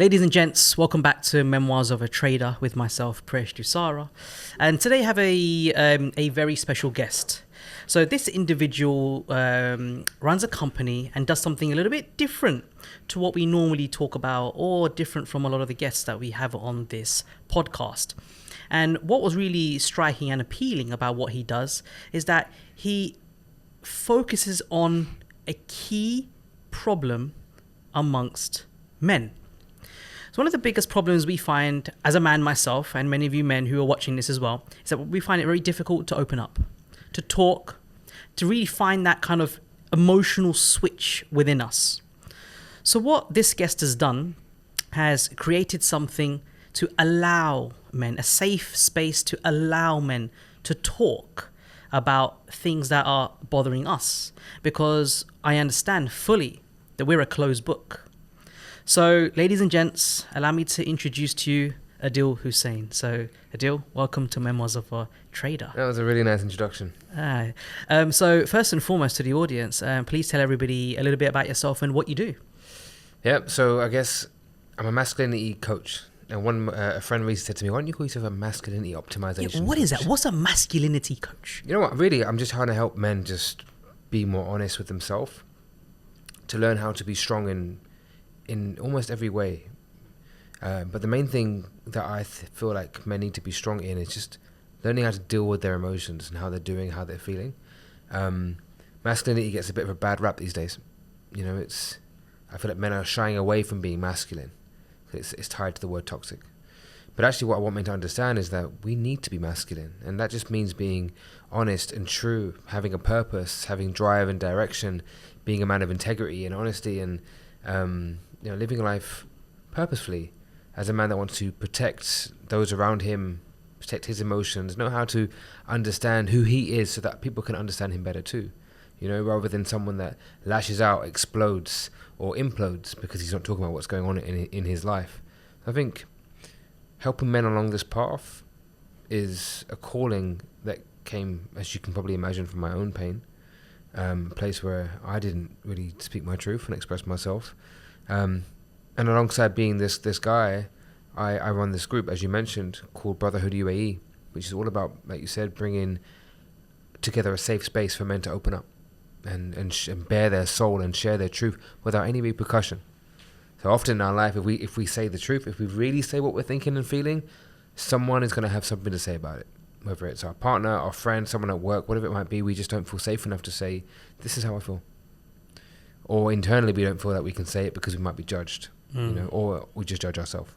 Ladies and gents, welcome back to Memoirs of a Trader with myself, P8FX. And today I have a very special guest. So this individual runs a company and does something a little bit different to what we normally talk about, or different from a lot of the guests that we have on this podcast. And what was really striking and appealing about what he does is that he focuses on a key problem amongst men. So one of the biggest problems we find as a man myself, and many of you men who are watching this as well, is that we find it very difficult to open up, to talk, to really find that kind of emotional switch within us. So what this guest has done has created something to allow men, a safe space to allow men to talk about things that are bothering us, because I understand fully that we're a closed book. So, ladies and gents, allow me to introduce to you Adil Hussain. So, Adil, welcome to Memoirs of a Trader. That was a really nice introduction. So, first and foremost to the audience, please tell everybody a little bit about yourself and what you do. Yep, so I guess I'm a masculinity coach. And a friend recently said to me, why don't you call yourself a masculinity optimization What is coach? that? What's a masculinity coach? You know what, really, I'm just trying to help men just be more honest with themselves, to learn how to be strong in almost every way. But the main thing that I feel like men need to be strong in is just learning how to deal with their emotions and how they're doing, how they're feeling. Masculinity gets a bit of a bad rap these days. You know, I feel like men are shying away from being masculine. It's tied to the word toxic. But actually what I want men to understand is that we need to be masculine. And that just means being honest and true, having a purpose, having drive and direction, being a man of integrity and honesty, and living life purposefully as a man that wants to protect those around him, protect his emotions, know how to understand who he is so that people can understand him better too. You know, rather than someone that lashes out, explodes or implodes because he's not talking about what's going on in his life. I think helping men along this path is a calling that came, as you can probably imagine, from my own pain. A place where I didn't really speak my truth and express myself. And alongside being this guy, I run this group, as you mentioned, called Brotherhood UAE, which is all about, like you said, bringing together a safe space for men to open up and bare their soul and share their truth without any repercussion. So often in our life, if we say the truth, if we really say what we're thinking and feeling, someone is going to have something to say about it. Whether it's our partner, our friend, someone at work, whatever it might be, we just don't feel safe enough to say, this is how I feel. Or internally, we don't feel that we can say it because we might be judged, or we just judge ourselves.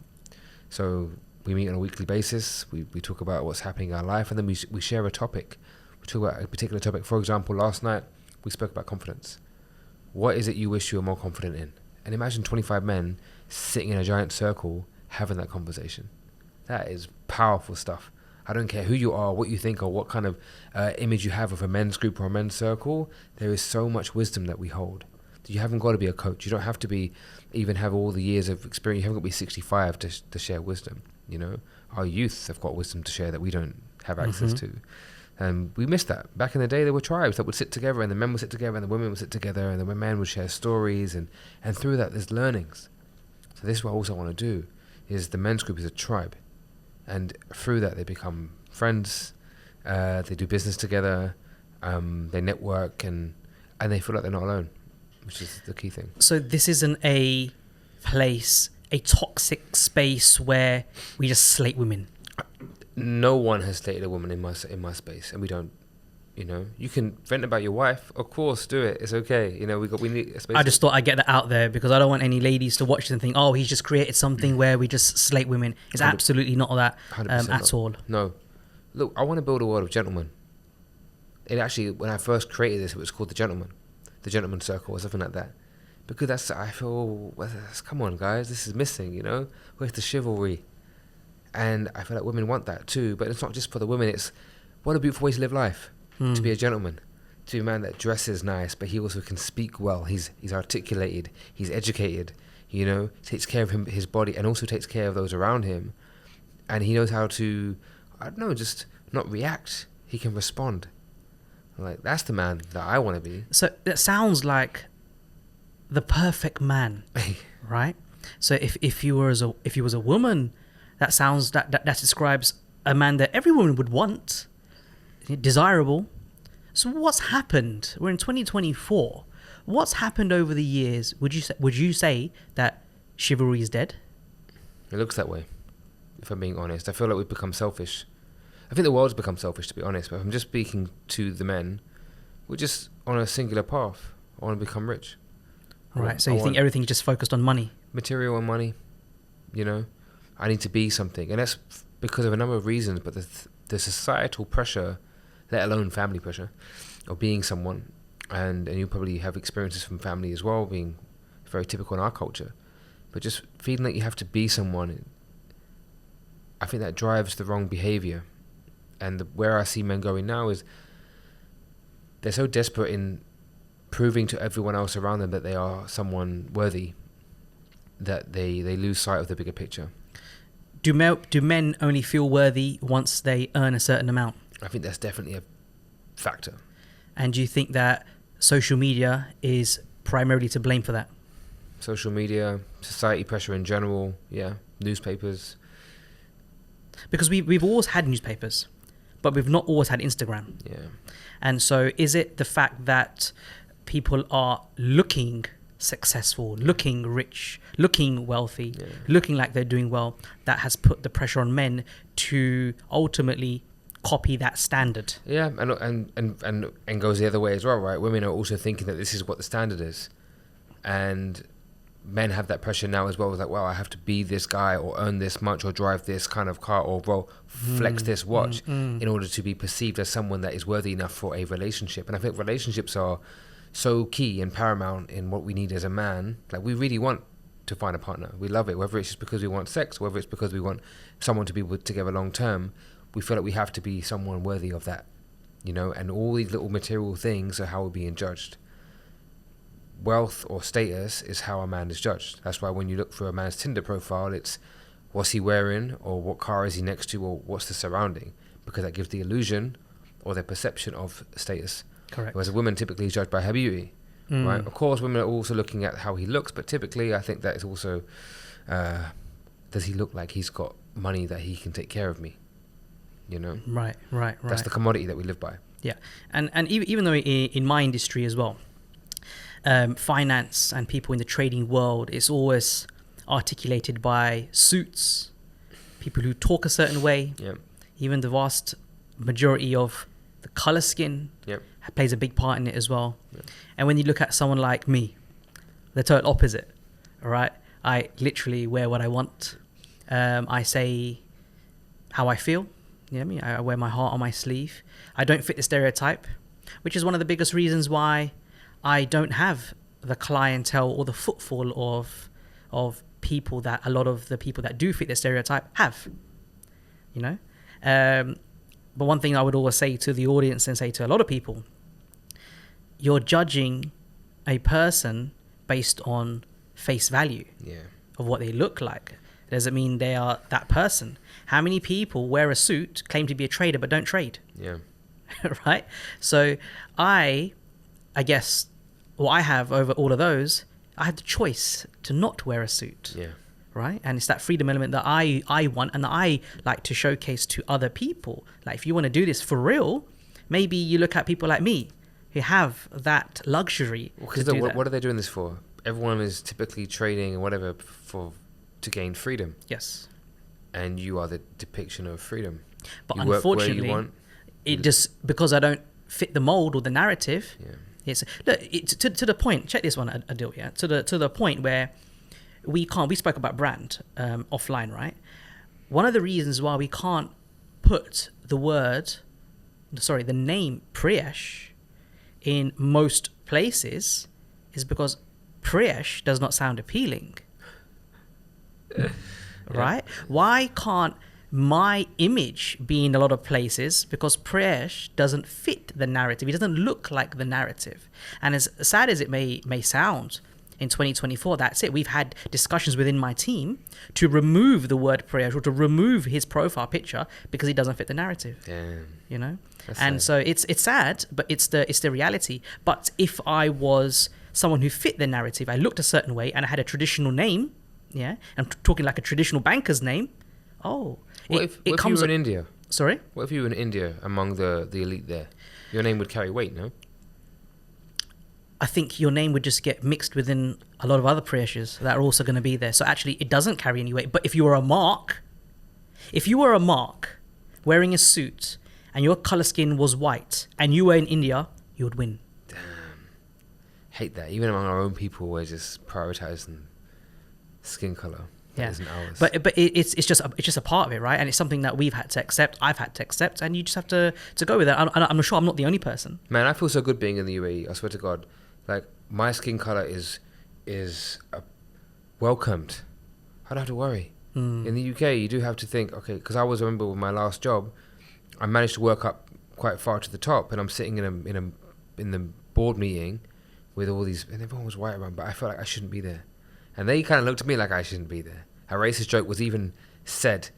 So we meet on a weekly basis. We talk about what's happening in our life, and then we share a topic. We talk about a particular topic. For example, last night, we spoke about confidence. What is it you wish you were more confident in? And imagine 25 men sitting in a giant circle having that conversation. That is powerful stuff. I don't care who you are, what you think, or what kind of image you have of a men's group or a men's circle. There is so much wisdom that we hold. You haven't got to be a coach. You don't have to even have all the years of experience. You haven't got to be 65 to share wisdom. You know, our youth have got wisdom to share that we don't have access to. And we missed that. Back in the day, there were tribes that would sit together, and the men would sit together, and the women would sit together, and the men would share stories, and through that, there's learnings. So this is what I also want to do, is the men's group is a tribe. And through that, they become friends, they do business together, they network, and they feel like they're not alone, which is the key thing. So this isn't a place, a toxic space where we just slate women. No one has slated a woman in my space, and we don't. You know, you can vent about your wife, of course, do it. It's okay. You know, we need a space. I just thought I'd get that out there because I don't want any ladies to watch this and think, oh, he's just created something where we just slate women. It's absolutely not that at all. No. Look, I want to build a world of gentlemen. It actually, when I first created this, it was called the Gentleman Circle or something like that. Because I feel, come on, guys, this is missing, you know? Where's the chivalry? And I feel like women want that too, but it's not just for the women. It's what a beautiful way to live life. To be a gentleman, to be a man that dresses nice, but he also can speak well. He's articulated, he's educated, you know, takes care of his body, and also takes care of those around him. And he knows how to, I don't know, just not react. He can respond. Like, that's the man that I want to be. So that sounds like the perfect man, right? So if you was a woman, that describes a man that every woman would want, desirable. So what's happened? We're in 2024. What's happened over the years? Would you say that chivalry is dead? It looks that way, if I'm being honest. I feel like we've become selfish. I think the world's become selfish, to be honest. But if I'm just speaking to the men, we're just on a singular path. I want to become rich. Right. So you think everything's just focused on money? Material and money. I need to be something. And that's because of a number of reasons. But the societal pressure, let alone family pressure, of being someone. And you probably have experiences from family as well, being very typical in our culture. But just feeling like you have to be someone, I think that drives the wrong behavior. And where I see men going now is they're so desperate in proving to everyone else around them that they are someone worthy that they lose sight of the bigger picture. Do men only feel worthy once they earn a certain amount? I think that's definitely a factor. And do you think that social media is primarily to blame for that? Social media, society pressure in general, newspapers. Because we've always had newspapers, but we've not always had Instagram. Yeah. And so is it the fact that people are looking successful, looking rich, looking wealthy, looking like they're doing well, that has put the pressure on men to ultimately copy that standard? Yeah, and goes the other way as well, right? Women are also thinking that this is what the standard is. And men have that pressure now as well. It's like, well, I have to be this guy or earn this much or drive this kind of car or flex this watch in order to be perceived as someone that is worthy enough for a relationship. And I think relationships are so key and paramount in what we need as a man. Like, we really want to find a partner. We love it, whether it's just because we want sex, whether it's because we want someone to be together long term. We feel like we have to be someone worthy of that, and all these little material things are how we're being judged. Wealth or status is how a man is judged. That's why when you look for a man's Tinder profile, it's what's he wearing, or what car is he next to, or what's the surrounding, because that gives the illusion or the perception of status. Correct. Whereas a woman typically is judged by her beauty, right? Of course, women are also looking at how he looks, but typically I think that is also, does he look like he's got money that he can take care of me? Right. That's the commodity that we live by. Yeah, and even though in my industry as well, finance and people in the trading world is always articulated by suits, people who talk a certain way. Yep. Even the vast majority of the color skin plays a big part in it as well. Yep. And when you look at someone like me, the total opposite, all right? I literally wear what I want. I say how I feel. I wear my heart on my sleeve. I don't fit the stereotype, which is one of the biggest reasons why I don't have the clientele or the footfall of people that a lot of the people that do fit the stereotype have. But one thing I would always say to the audience and say to a lot of people, you're judging a person based on face value of what they look like. Doesn't mean they are that person. How many people wear a suit, claim to be a trader, but don't trade? Yeah. Right? So I guess what I have over all of those, I have the choice to not wear a suit. Yeah. Right? And it's that freedom element that I want and that I like to showcase to other people. Like, if you want to do this for real, maybe you look at people like me who have that luxury. Because what are they doing this for? Everyone is typically trading and whatever to gain freedom. Yes. And you are the depiction of freedom. But unfortunately, just because I don't fit the mold or the narrative. Yeah. It's to the point. Check this one, Adil. Yeah. To the point where we spoke about brand offline, right? One of the reasons why we can't put the name P8FX in most places is because P8FX does not sound appealing. Right? Why can't my image be in a lot of places? Because P8FX doesn't fit the narrative. It doesn't look like the narrative. And as sad as it may sound, in 2024, that's it. We've had discussions within my team to remove the word P8FX or to remove his profile picture because he doesn't fit the narrative. Damn. That's and sad. So it's sad, but it's the reality. But if I was someone who fit the narrative, I looked a certain way and I had a traditional name, Yeah, I'm talking like a traditional banker's name. Oh, What if you were in India? Sorry? What if you were in India among the elite there? Your name would carry weight, no? I think your name would just get mixed within a lot of other Priyeshas that are also going to be there. So actually, it doesn't carry any weight. But if you were a Mark wearing a suit and your color skin was white and you were in India, you would win. Damn. Hate that. Even among our own people, we're just prioritizing skin color. That isn't ours. But it's just a part of it, right? And it's something that we've had to accept. I've had to accept, and you just have to go with it. I'm sure I'm not the only person. Man, I feel so good being in the UAE. I swear to God, like my skin color is welcomed. I don't have to worry. In the UK, you do have to think, okay, because I remember with my last job, I managed to work up quite far to the top, and I'm sitting in the board meeting with all these, and everyone was white around, but I felt like I shouldn't be there. And they kind of looked at me like I shouldn't be there. A racist joke was even said,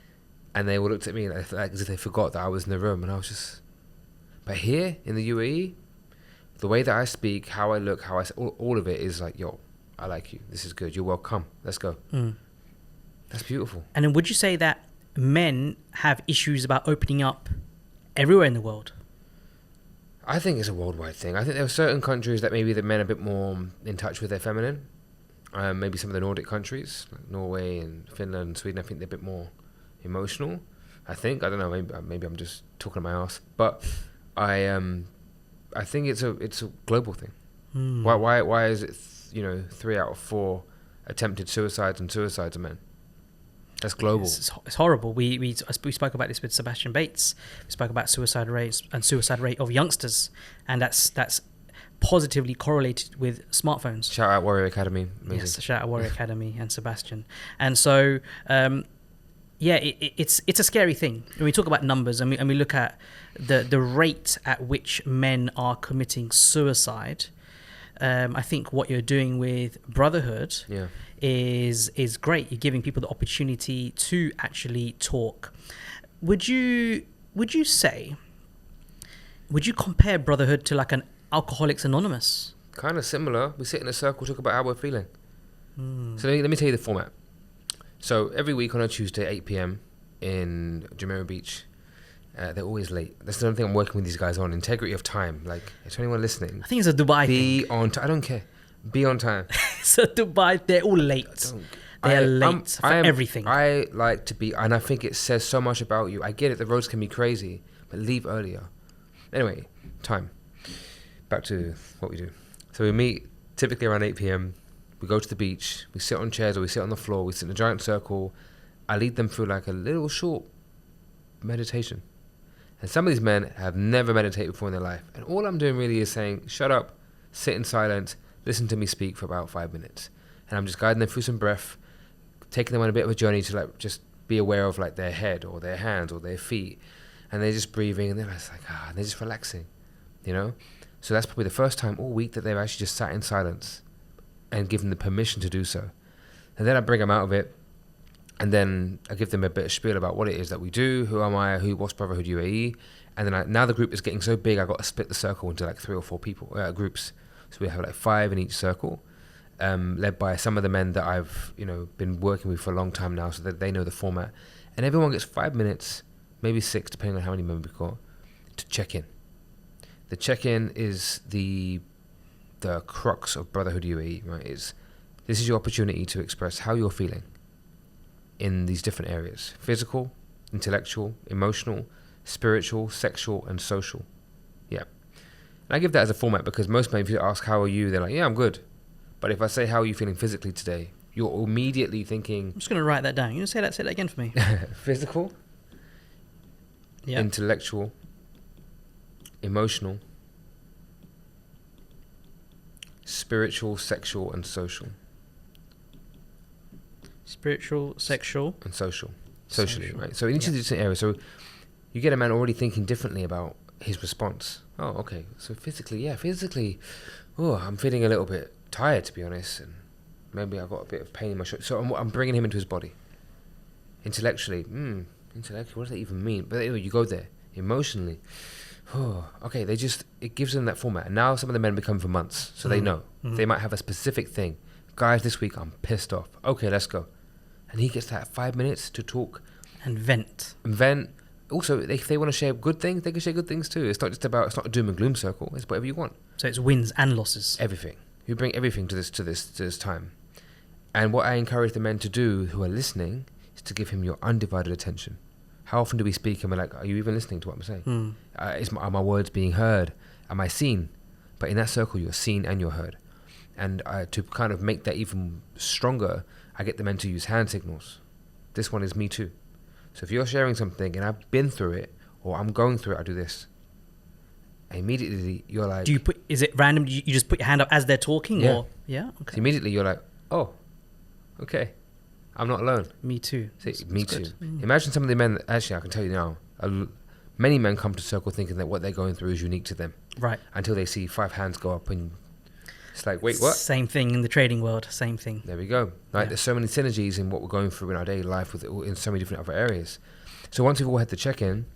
and they all looked at me like as if they forgot that I was in the room. And I was just... But here, in the UAE, the way that I speak, how I look, how I... all of it is like, yo, I like you. This is good. You're welcome. Let's go. That's beautiful. And then would you say that men have issues about opening up everywhere in the world? I think it's a worldwide thing. I think there are certain countries that maybe the men are a bit more in touch with their feminine. Maybe some of the Nordic countries, like Norway and Finland and Sweden, I think they're a bit more emotional. I don't know. Maybe I'm just talking my ass, but I think it's a global thing. Why is it 3 out of 4 attempted suicides are men? That's global. It's horrible. We spoke about this with Sebastian Bates. We spoke about suicide rates and suicide rate of youngsters, and that's positively correlated with smartphones. Shout out Warrior Academy. Amazing. Yes, shout out Warrior Academy and Sebastian. And so, it's a scary thing. When we talk about numbers and we look at the rate at which men are committing suicide, I think what you're doing with Brotherhood is great. You're giving people the opportunity to actually talk. Would you compare Brotherhood to like an Alcoholics Anonymous? Kind of similar. We sit in a circle, talk about how we're feeling. So let me tell you the format. So every week on a Tuesday, 8 p.m. in Jumeirah Beach, they're always late. That's the only thing I'm working with these guys on. Integrity of time. Like, to anyone listening, I think it's a Dubai thing. Be on time. I don't care. Be on time. So Dubai, they're all late. They're late for everything. I like to be, and I think it says so much about you. I get it. The roads can be crazy, but leave earlier. Anyway, time. Back to what we do. So we meet typically around 8 p.m. We go to the beach. We sit on chairs or we sit on the floor. We sit in a giant circle. I lead them through like a little short meditation. And some of these men have never meditated before in their life. And all I'm doing really is saying, shut up, sit in silence, listen to me speak for about 5 minutes. And I'm just guiding them through some breath, taking them on a bit of a journey to like just be aware of like their head or their hands or their feet. And they're just breathing and they're just like, and they're just relaxing, So that's probably the first time all week that they've actually just sat in silence and given the permission to do so. And then I bring them out of it, and then I give them a bit of spiel about what it is that we do, who am I, what's Brotherhood UAE, and then now the group is getting so big, I got to split the circle into like 3 or 4 people groups. So we have like 5 in each circle, led by some of the men that I've been working with for a long time now, so that they know the format. And everyone gets 5 minutes, maybe 6, depending on how many men we've got, to check in. The check-in is the crux of Brotherhood UAE, right? This is your opportunity to express how you're feeling in these different areas: physical, intellectual, emotional, spiritual, sexual, and social. Yeah. And I give that as a format because most men, if you ask how are you, they're like, yeah, I'm good. But if I say how are you feeling physically today, you're immediately thinking... I'm just going to write that down. You say that again for me. Physical, intellectual, emotional, spiritual, sexual, and social. Spiritual, sexual, and social. Socially, right? So in each of these areas, so you get a man already thinking differently about his response. Oh, okay. So physically, I'm feeling a little bit tired, to be honest, and maybe I've got a bit of pain in my shoulder. So I'm bringing him into his body. Intellectually, intellectually, what does that even mean? But anyway, you go there. Emotionally, okay, it gives them that format. And now some of the men become for months, so they know. They might have a specific thing. Guys, this week I'm pissed off. Okay, let's go. and he gets that 5 minutes to talk And vent. and vent. Also, if they want to share good things, they can share good things too. It's not a doom and gloom circle. It's whatever you want. So it's wins and losses. Everything. You bring everything to this time. And what I encourage the men to do who are listening is to give him your undivided attention. How often do we speak and we're like, are you even listening to what I'm saying? Are my words being heard? Am I seen? But in that circle, you're seen and you're heard. And to kind of make that even stronger, I get the men to use hand signals. This one is me too. So if you're sharing something and I've been through it, or I'm going through it, I do this. Immediately you're like... Is it random? You just put your hand up as they're talking? Yeah. Or, yeah? Okay. So immediately you're like, oh, okay, I'm not alone. Me too. Me too. Imagine some of the men that, actually I can tell you now, many men come to Circle thinking that what they're going through is unique to them. Right. Until they see 5 hands go up and it's like, wait, what? Same thing in the trading world, same thing. There we go. Like there's so many synergies in what we're going through in our daily life in so many different other areas. So once we've all had the check-in,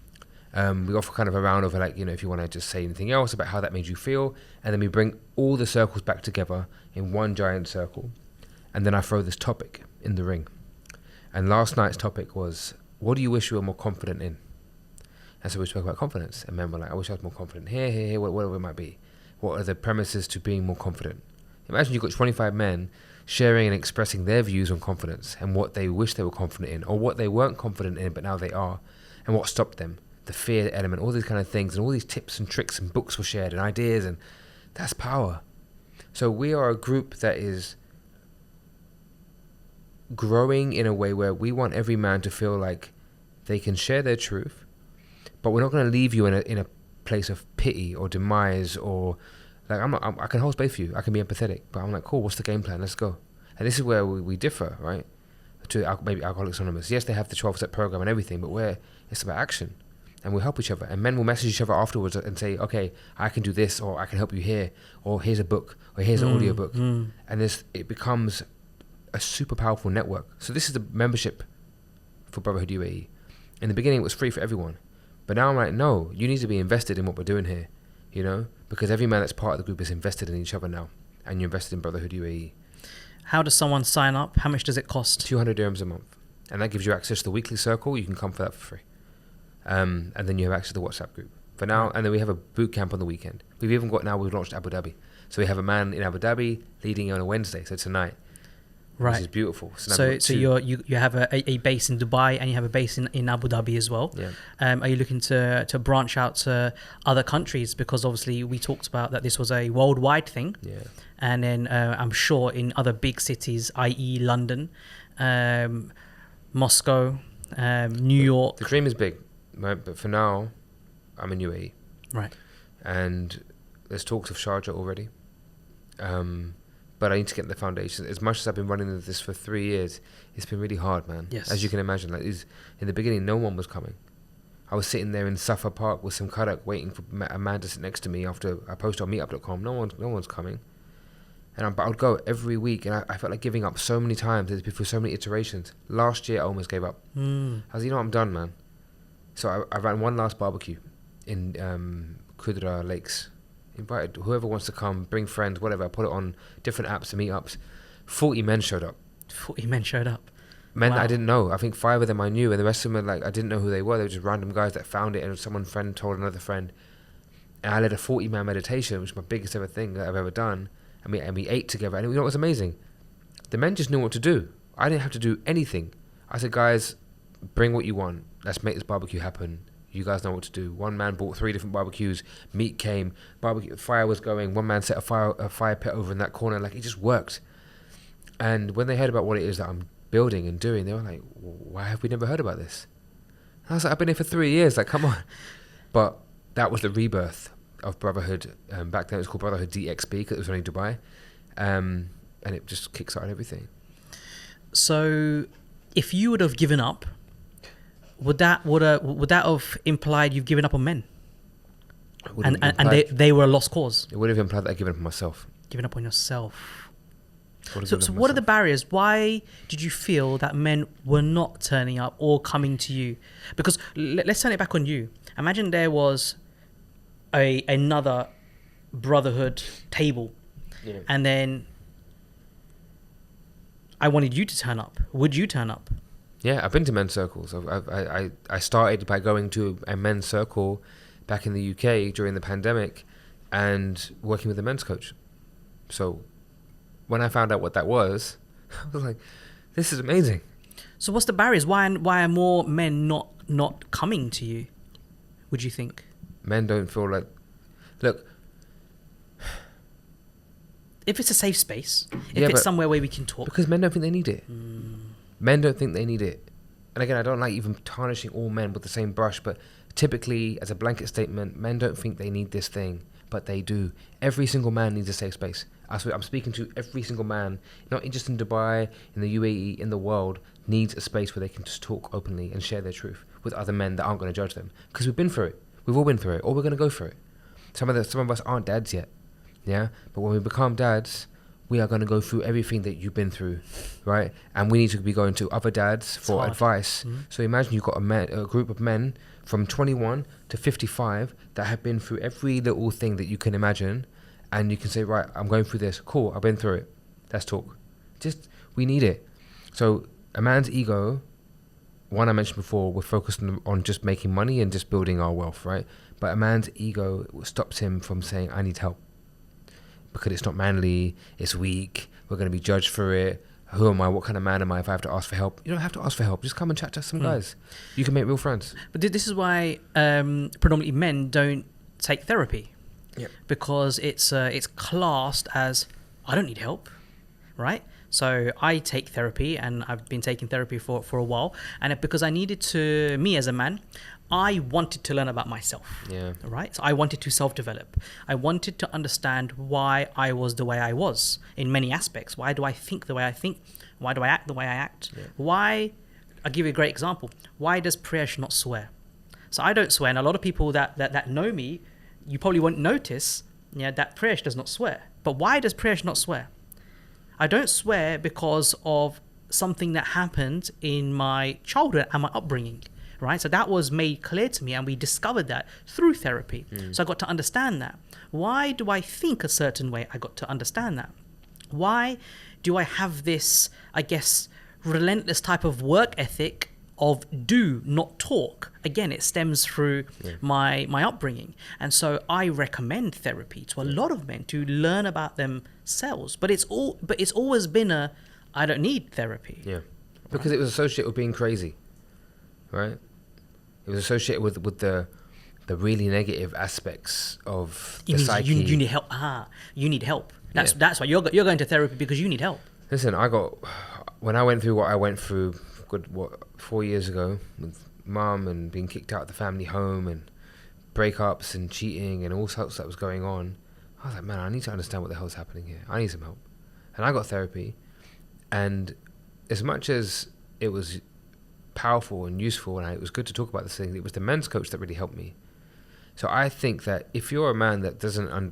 we offer kind of a round of like, if you want to just say anything else about how that made you feel, and then we bring all the circles back together in one giant circle, and then I throw this topic in the ring. And last night's topic was, what do you wish you were more confident in? And so we spoke about confidence, and men were like, I wish I was more confident here, whatever it might be. What are the premises to being more confident? Imagine you've got 25 men sharing and expressing their views on confidence and what they wish they were confident in, or what they weren't confident in but now they are, and what stopped them, the fear element, all these kind of things, and all these tips and tricks and books were shared and ideas, and that's power. So we are a group that is growing in a way where we want every man to feel like they can share their truth, but we're not going to leave you in a place of pity or demise, or like I can hold space for you, I can be empathetic, but I'm like, cool, what's the game plan, let's go. And this is where we differ, right, to maybe Alcoholics Anonymous. Yes, they have the 12-step program and everything, but it's about action, and we'll help each other, and men will message each other afterwards and say, okay, I can do this, or I can help you here, or here's a book, or here's an audio book, and it becomes a super powerful network. So this is the membership for Brotherhood UAE. In the beginning it was free for everyone, but now I'm like, no, you need to be invested in what we're doing here, because every man that's part of the group is invested in each other now, and you're invested in Brotherhood UAE. How does someone sign up? How much does it cost? 200 dirhams a month, and that gives you access to the weekly circle. You can come for that for free, and then you have access to the WhatsApp group for now, and then we have a boot camp on the weekend. We've launched Abu Dhabi, so we have a man in Abu Dhabi leading on a Wednesday, so tonight. Right. Which is beautiful. So you have a base in Dubai, and you have a base in Abu Dhabi as well. Yeah. Are you looking to branch out to other countries? Because obviously we talked about that this was a worldwide thing. Yeah. And then I'm sure in other big cities, i.e. London, Moscow, New York. The dream is big, right? But for now, I'm in UAE. Right. And there's talks of Sharjah already. But I need to get the foundation. As much as I've been running this for 3 years, it's been really hard, man. Yes. As you can imagine, in the beginning, no one was coming. I was sitting there in Safa Park with some karak waiting for a man to sit next to me after I posted on meetup.com. No one's coming. But I would go every week, and I felt like giving up so many times. There's been so many iterations. Last year, I almost gave up. I was I'm done, man. So I ran one last barbecue in Kudra Lakes. Invited whoever wants to come, bring friends, whatever. I put it on different apps and meetups. 40 men showed up. 40 men showed up. Men Wow. that I didn't know. I think 5 of them I knew, and the rest of them I didn't know who they were. They were just random guys that found it, and friend told another friend. And I led a 40-man meditation, which is my biggest ever thing that I've ever done. And we ate together, and it was amazing. The men just knew what to do. I didn't have to do anything. I said, guys, bring what you want. Let's make this barbecue happen. You guys know what to do. One man bought 3 different barbecues. Meat came. Barbecue fire was going. One man set a fire pit over in that corner. Like, it just worked. And when they heard about what it is that I'm building and doing, they were like, why have we never heard about this? And I was like, I've been here for 3 years. Like, come on. But that was the rebirth of Brotherhood. Back then it was called Brotherhood DXB because it was only Dubai. And it just kickstarted everything. So if you would have given up, would that have implied you've given up on men? And they were a lost cause? It would have implied that I'd given up on myself. Given up on yourself. So what are the barriers? Why did you feel that men were not turning up or coming to you? Because let's turn it back on you. Imagine there was another Brotherhood table, and then I wanted you to turn up. Would you turn up? Yeah, I've been to men's circles. I started by going to a men's circle back in the UK during the pandemic and working with a men's coach. So when I found out what that was, I was like, this is amazing. So what's the barriers? Why are more men not coming to you, would you think? Men don't feel like... Look... If it's a safe space, if it's somewhere where we can talk. Because men don't think they need it. Men don't think they need it. And again, I don't like even tarnishing all men with the same brush, but typically, as a blanket statement, men don't think they need this thing, but they do. Every single man needs a safe space. I'm speaking to every single man, not just in Dubai, in the UAE, in the world, needs a space where they can just talk openly and share their truth with other men that aren't going to judge them. Because we've been through it. We've all been through it, or we're going to go through it. Some of us aren't dads yet, yeah? But when we become dads, we are going to go through everything that you've been through, right? And we need to be going to other dads for advice. So imagine you've got a group of men from 21 to 55 that have been through every little thing that you can imagine, and you can say, right, I'm going through this. Cool, I've been through it. Let's talk. We need it. So a man's ego, one I mentioned before, we're focused on just making money and just building our wealth, right? But a man's ego stops him from saying, I need help. Because it's not manly, it's weak, we're going to be judged for it. Who am I? What kind of man am I if I have to ask for help? You don't have to ask for help. Just come and chat to some guys. You can make real friends. But this is why predominantly men don't take therapy. Yep. Because it's classed as, I don't need help, right? So I take therapy, and I've been taking therapy for a while. And because I needed to, me as a man, I wanted to learn about myself, right? So I wanted to self-develop. I wanted to understand why I was the way I was in many aspects. Why do I think the way I think? Why do I act the way I act? Yeah. Why? I'll give you a great example. Why does Priyesh not swear? So I don't swear, and a lot of people that know me, you probably won't notice that Priyesh does not swear. But why does Priyesh not swear? I don't swear because of something that happened in my childhood and my upbringing. Right, so that was made clear to me, and we discovered that through therapy. So I got to understand that. Why do I think a certain way? I got to understand that. Why do I have this, I guess, relentless type of work ethic of do, not talk? Again, it stems through my upbringing. And so I recommend therapy to a lot of men to learn about themselves. But it's always been I don't need therapy. Yeah, because it was associated with being crazy, right? It was associated with the really negative aspects of the psyche. You need help. You need help. That's why you're going to therapy, because you need help. Listen, when I went through what I went through, 4 years ago with mum and being kicked out of the family home and breakups and cheating and all sorts that was going on, I was like, man, I need to understand what the hell's happening here. I need some help. And I got therapy, and as much as it was powerful and useful, and it was good to talk about this thing, it was the men's coach that really helped me. So I think that if you're a man that doesn't want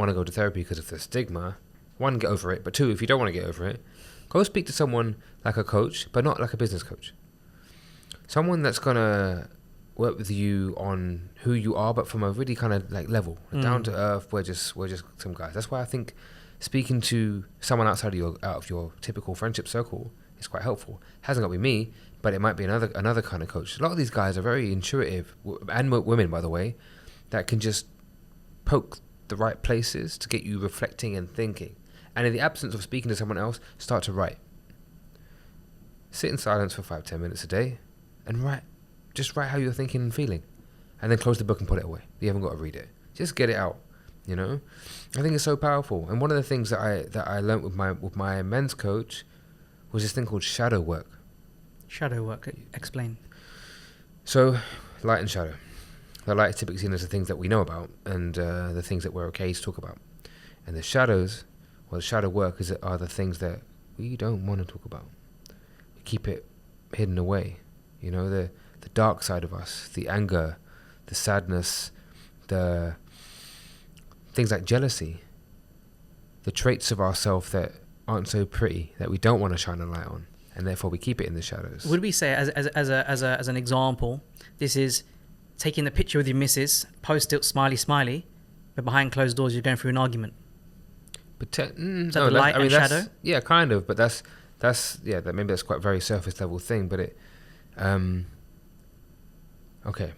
to go to therapy because of the stigma, one, get over it, but two, if you don't want to get over it, go speak to someone like a coach, but not like a business coach. Someone that's gonna work with you on who you are, but from a really kind of like level, down to earth. We're just some guys. That's why I think speaking to someone out of your typical friendship circle is quite helpful. Hasn't got to be me, but it might be another kind of coach. A lot of these guys are very intuitive, and women, by the way, that can just poke the right places to get you reflecting and thinking. And in the absence of speaking to someone else, start to write. Sit in silence for 5-10 minutes a day and write. Just write how you're thinking and feeling. And then close the book and put it away. You haven't got to read it. Just get it out, I think it's so powerful. And one of the things that I learned with my men's coach was this thing called shadow work. Shadow work, explain. So, light and shadow. The light is typically seen as the things that we know about, and the things that we're okay to talk about. And the shadows, or the shadow work, are the things that we don't want to talk about. We keep it hidden away. The dark side of us, the anger, the sadness, the things like jealousy, the traits of ourselves that aren't so pretty, that we don't want to shine a light on, and therefore we keep it in the shadows. Would we say, as an example, this is taking the picture with your missus, post it, smiley, but behind closed doors you're going through an argument? Shadow? Yeah, kind of, but maybe that's quite a very surface level thing, but it, okay.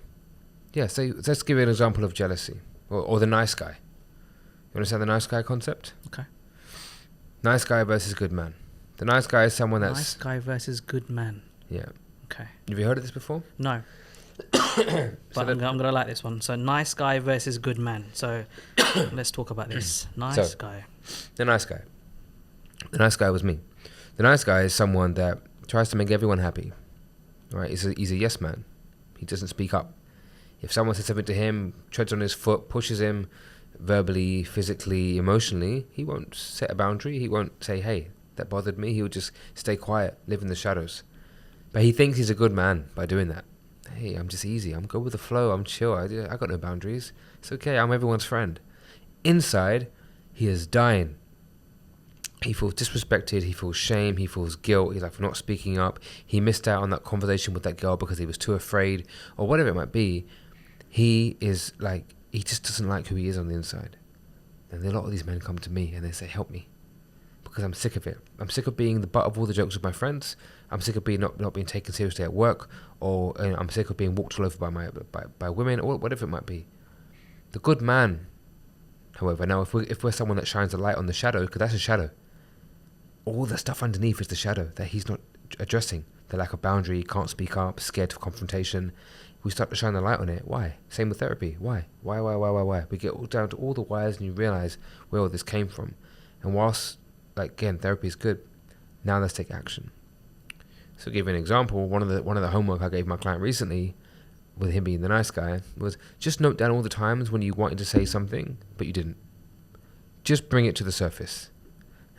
Yeah, so let's give you an example of jealousy, or the nice guy. You understand the nice guy concept? Okay. Nice guy versus good man. The nice guy is someone that's... Nice guy versus good man. Yeah. Okay. Have you heard of this before? No. But I'm going to like this one. So nice guy versus good man. So let's talk about this. Nice guy. The nice guy. The nice guy was me. The nice guy is someone that tries to make everyone happy. Right? He's a yes man. He doesn't speak up. If someone says something to him, treads on his foot, pushes him verbally, physically, emotionally, he won't set a boundary. He won't say, hey, that bothered me. He'll just stay quiet, live in the shadows. But he thinks he's a good man by doing that. Hey, I'm just easy. I'm go with the flow. I'm chill. I got no boundaries. It's okay. I'm everyone's friend. Inside, he is dying. He feels disrespected. He feels shame. He feels guilt. He's like, for not speaking up. He missed out on that conversation with that girl because he was too afraid, or whatever it might be. He is like, he just doesn't like who he is on the inside. And a lot of these men come to me and they say, help me. Because I'm sick of it. I'm sick of being the butt of all the jokes with my friends. I'm sick of being not being taken seriously at work, or I'm sick of being walked all over by women, or whatever it might be. The good man, however, now if we're someone that shines a light on the shadow, because that's a shadow, all the stuff underneath is the shadow that he's not addressing. The lack of boundary, can't speak up, scared of confrontation. We start to shine the light on it. Why? Same with therapy. Why? Why? We get all down to all the whys, and you realize where all this came from. And whilst, like, again, therapy is good, now let's take action. So to give you an example, one of the homework I gave my client recently, with him being the nice guy, was just note down all the times when you wanted to say something but you didn't. Just bring it to the surface.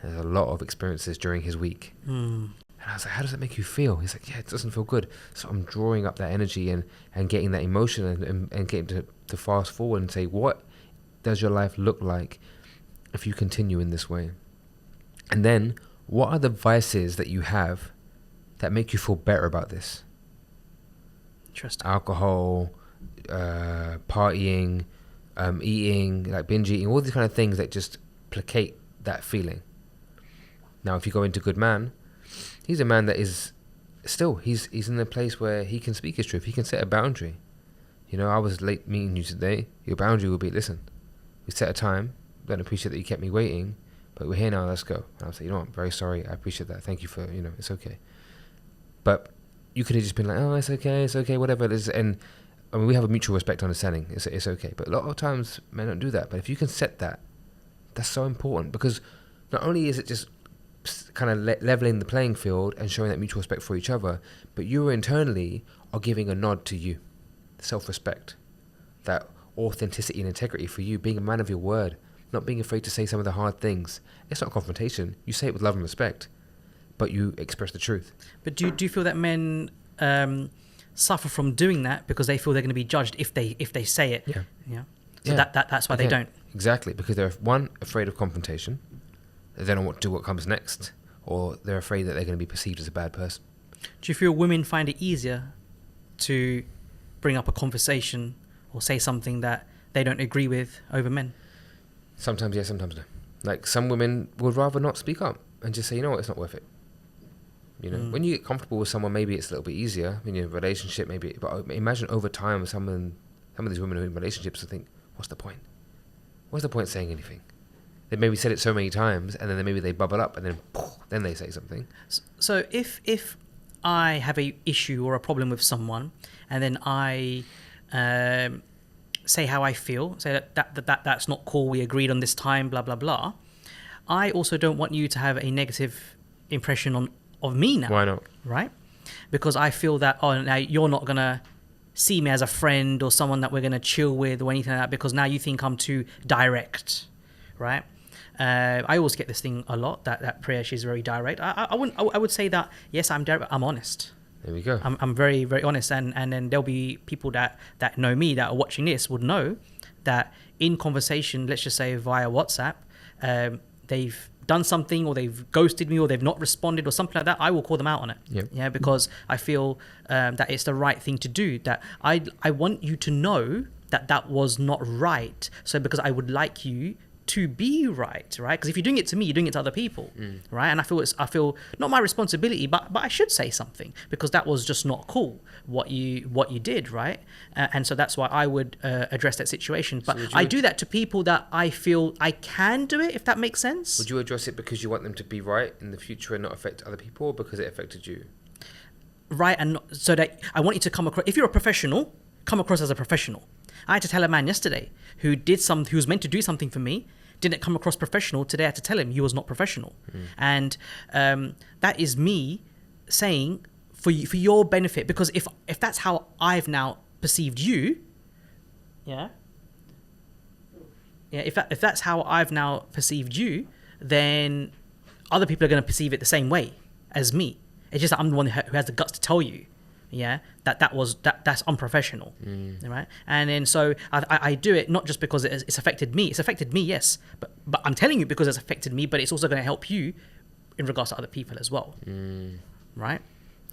And there's a lot of experiences during his week. And I was like, how does that make you feel? He's like, yeah, it doesn't feel good. So I'm drawing up that energy and getting that emotion and getting to fast forward and say, what does your life look like if you continue in this way? And then, what are the vices that you have that make you feel better about this? Interesting. Alcohol, partying, eating, like binge eating, all these kind of things that just placate that feeling. Now, if you go into good man, he's a man that is still, he's in a place where he can speak his truth. He can set a boundary. You know, I was late meeting you today. Your boundary will be, listen, we set a time. Don't appreciate that you kept me waiting, but we're here now, let's go. And I'll say, you know what, I'm very sorry. I appreciate that. Thank you for, it's okay. But you could have just been like, oh, it's okay, whatever it is. And I mean, we have a mutual respect understanding. It's okay. But a lot of times, men don't do that. But if you can set that, that's so important, because not only is it just kind of leveling the playing field and showing that mutual respect for each other, but you internally are giving a nod to you, self-respect, that authenticity and integrity for you, being a man of your word, not being afraid to say some of the hard things. It's not confrontation. You say it with love and respect, but you express the truth. But do you feel that men suffer from doing that because they feel they're going to be judged if they say it? Yeah. So that's why they don't. Exactly, because they're, one, afraid of confrontation. They don't know what to do, what comes next, or they're afraid that they're going to be perceived as a bad person. Do you feel women find it easier to bring up a conversation or say something that they don't agree with over men? Sometimes yes, sometimes no. Like, some women would rather not speak up and just say, you know what, it's not worth it. When you get comfortable with someone, maybe it's a little bit easier. When you're in a relationship, maybe, but imagine over time, some of these women who are in relationships will think, what's the point? What's the point saying anything? They maybe said it so many times, and then maybe they bubble up, and then they say something. So if I have a issue or a problem with someone, and then I say how I feel, say that's not cool, we agreed on this time, blah blah blah, I also don't want you to have a negative impression of me now. Why not? Right? Because I feel that, now you're not gonna see me as a friend or someone that we're gonna chill with or anything like that, because now you think I'm too direct, right? I always get this thing a lot, that Priyesh is very direct. I would say that, yes, I'm direct, I'm honest. There we go. I'm very, very honest, and then there'll be people that know me, that are watching this, would know that in conversation, let's just say via WhatsApp, they've done something, or they've ghosted me, or they've not responded, or something like that. I will call them out on it. Yep. Yeah, because I feel that it's the right thing to do. That I want you to know that was not right. So because I would like you to be right? Because if you're doing it to me, you're doing it to other people, right? And I feel not my responsibility, but I should say something, because that was just not cool what you did, right? And so that's why I would address that situation. But I do that to people that I feel I can do it, if that makes sense. Would you address it because you want them to be right in the future and not affect other people, or because it affected you? Right, and so that I want you to come across. If you're a professional, come across as a professional. I had to tell a man yesterday who was meant to do something for me, didn't come across professional. Today I had to tell him he was not professional. And that is me saying for your benefit, because if that's how I've now perceived you, if that's how I've now perceived you, then other people are going to perceive it the same way as me. It's just that I'm the one who has the guts to tell you, that's unprofessional, right? And then so I do it not just because it's affected me. It's affected me, yes, but I'm telling you because it's affected me. But it's also going to help you in regards to other people as well, right?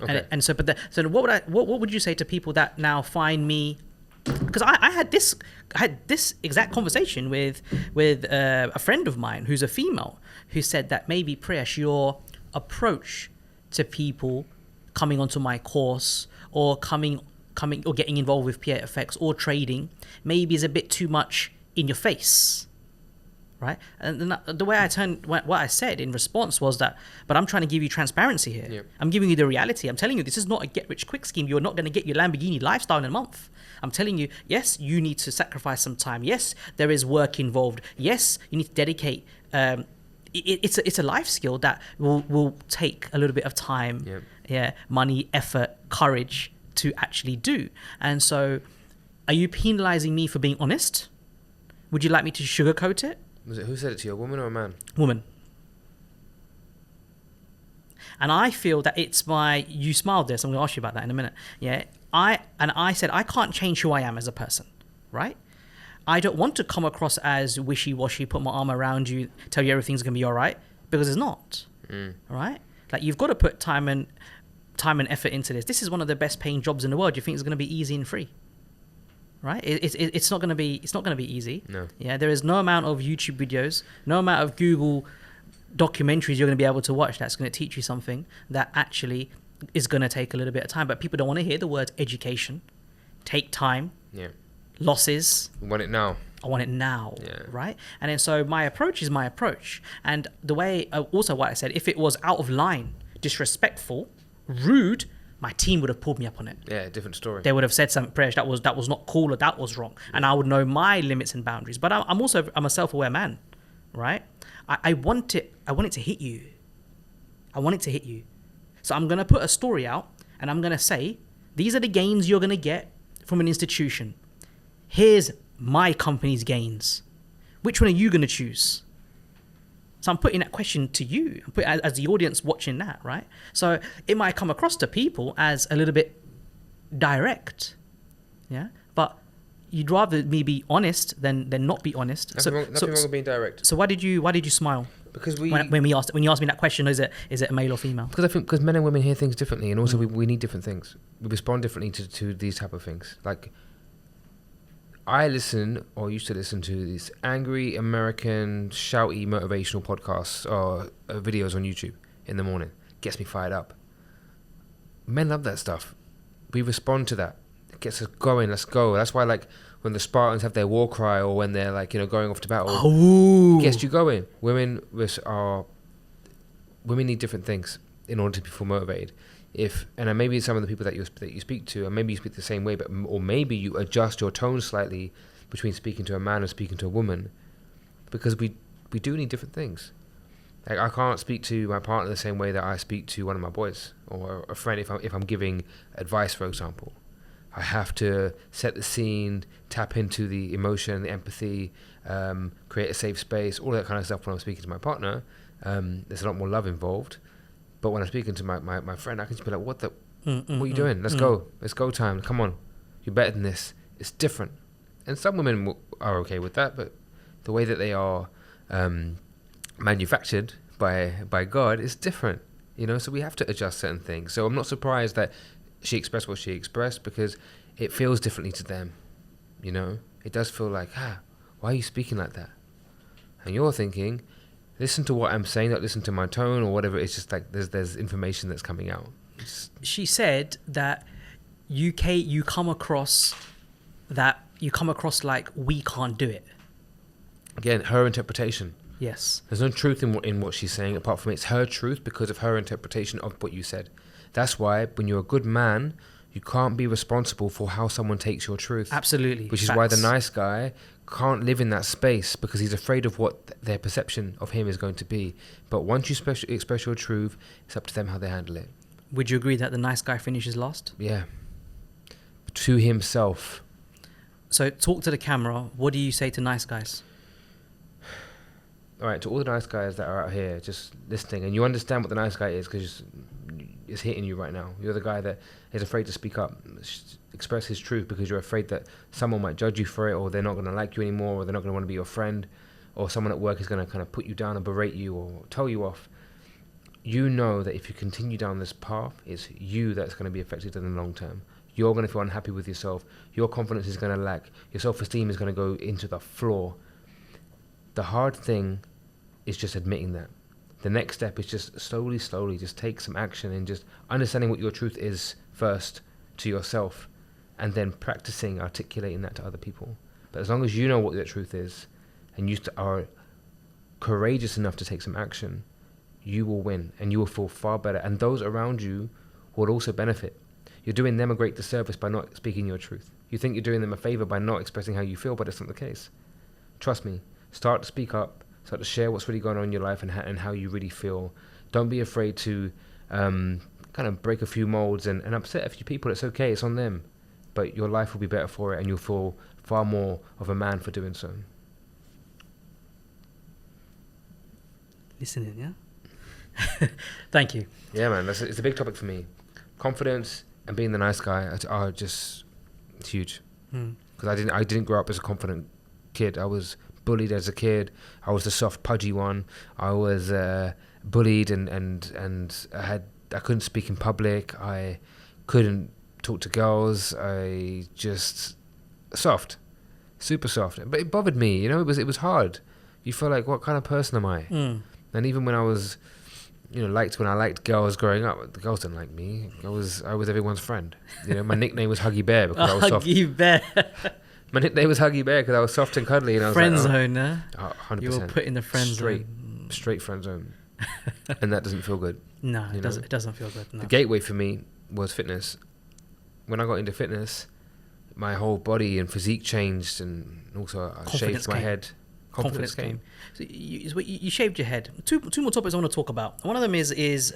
Okay. And so, so what would you say to people that now find me? Because I had this exact conversation with a friend of mine who's a female, who said that maybe, Priyesh, your approach to people coming onto my course or coming or getting involved with P8FX or trading maybe is a bit too much in your face, right? And the way what I said in response was that, but I'm trying to give you transparency here. Yep. I'm giving you the reality. I'm telling you this is not a get-rich-quick scheme. You're not going to get your Lamborghini lifestyle in a month. I'm telling you, yes, you need to sacrifice some time. Yes, there is work involved. Yes, you need to dedicate. It's a life skill that will take a little bit of time, money, effort, courage to actually do. And so, are you penalizing me for being honest? Would you like me to sugarcoat it? Who said it to you, a woman or a man? Woman. And I feel that it's you smiled there, so I'm going to ask you about that in a minute. I said I can't change who I am as a person, right? I don't want to come across as wishy-washy, put my arm around you, tell you everything's going to be all right, because it's not, right? Like, you've got to put time and effort into this. This is one of the best paying jobs in the world. You think it's going to be easy and free, right? It's not going to be easy. No. Yeah, there is no amount of YouTube videos, no amount of Google documentaries you're going to be able to watch that's going to teach you something that actually is going to take a little bit of time. But people don't want to hear the words education, take time, losses. We want it now. I want it now, right? And then so my approach is my approach. And the way, also what I said, if it was out of line, disrespectful, rude, my team would have pulled me up on it. Yeah, different story. They would have said something, Priyesh, that was not cool, or that was wrong. And I would know my limits and boundaries. But I'm a self-aware man, right? I want it to hit you. I want it to hit you. So I'm going to put a story out, and I'm going to say, these are the gains you're going to get from an institution. Here's my company's gains. Which one are you going to choose? So I'm putting that question to you. I'm putting as the audience watching that, right? So it might come across to people as a little bit direct, but you'd rather me be honest than not be honest. Nothing wrong with being direct. So why did you smile? Because when you asked me that question, is it a male or female? Because I think men and women hear things differently, and also we need different things. We respond differently to these type of things. Like, I listen, or used to listen to, these angry American shouty motivational podcasts or videos on YouTube in the morning. Gets me fired up. Men love that stuff. We respond to that. It gets us going. Let's go. That's why, like, when the Spartans have their war cry, or when they're, like, going off to battle, gets you going. Women need different things in order to feel motivated. And maybe some of the people that you speak to, and maybe you speak the same way, or maybe you adjust your tone slightly between speaking to a man and speaking to a woman, because we do need different things. Like, I can't speak to my partner the same way that I speak to one of my boys or a friend if I'm giving advice, for example. I have to set the scene, tap into the emotion, the empathy, create a safe space, all that kind of stuff when I'm speaking to my partner. There's a lot more love involved. But when I'm speaking to my friend, I can just be like, what are you doing? Let's go. Let's go time. Come on. You're better than this. It's different. And some women are okay with that, but the way that they are manufactured by God is different. So we have to adjust certain things. So I'm not surprised that she expressed what she expressed, because it feels differently to them. It does feel like, why are you speaking like that? and you're thinking, listen to what I'm saying, not listen to my tone or whatever. It's just like there's information that's coming out. She said that you come across like we can't do it. Again, her interpretation. Yes. There's no truth in what she's saying apart from it's her truth because of her interpretation of what you said. That's why when you're a good man, you can't be responsible for how someone takes your truth. Absolutely. Which is why the nice guy can't live in that space because he's afraid of what their perception of him is going to be. But once you express your truth, it's up to them how they handle it. Would you agree that the nice guy finishes last? Yeah. To himself. So talk to the camera. What do you say to nice guys? All right, to all the nice guys that are out here just listening, and you understand what the nice guy is because it's hitting you right now. You're the guy that is afraid to speak up, express his truth because you're afraid that someone might judge you for it, or they're not going to like you anymore, or they're not going to want to be your friend, or someone at work is going to kind of put you down and berate you or tell you off. You know that if you continue down this path, it's you that's going to be affected in the long term. You're going to feel unhappy with yourself. Your confidence is going to lack. Your self-esteem is going to go into the floor. The hard thing is just admitting that. The next step is just slowly just take some action and just understanding what your truth is first to yourself and then practicing articulating that to other people. But as long as you know what your truth is and you are courageous enough to take some action, you will win and you will feel far better, and those around you will also benefit. You're doing them a great disservice by not speaking your truth. You think you're doing them a favor by not expressing how you feel, but it's not the case. Trust me, start to speak up. Start to share what's really going on in your life and how you really feel. Don't be afraid to kind of break a few molds and upset a few people. It's okay. It's on them. But your life will be better for it and you'll feel far more of a man for doing so. Listening, yeah? Thank you. Yeah, man. It's a big topic for me. Confidence and being the nice guy are just huge. Because I didn't grow up as a confident kid. I was bullied as a kid. I was the soft, pudgy one. I was bullied and I couldn't speak in public. I couldn't talk to girls. I just super soft. But it bothered me. You know, it was hard. You feel like, what kind of person am I? And even when I was, when I liked girls growing up, the girls didn't like me. I was everyone's friend. You know, my nickname was Huggy Bear because I was soft. Huggy Bear. My nickname was Huggy Bear because I was soft and cuddly, and I was friend like, zone, huh? 100%. You were put in the friend zone. Straight friend zone, and that doesn't feel good. No, it doesn't feel good. No. The gateway for me was fitness. When I got into fitness, my whole body and physique changed, and also I shaved my head. Confidence came. So you shaved your head. Two more topics I want to talk about. One of them is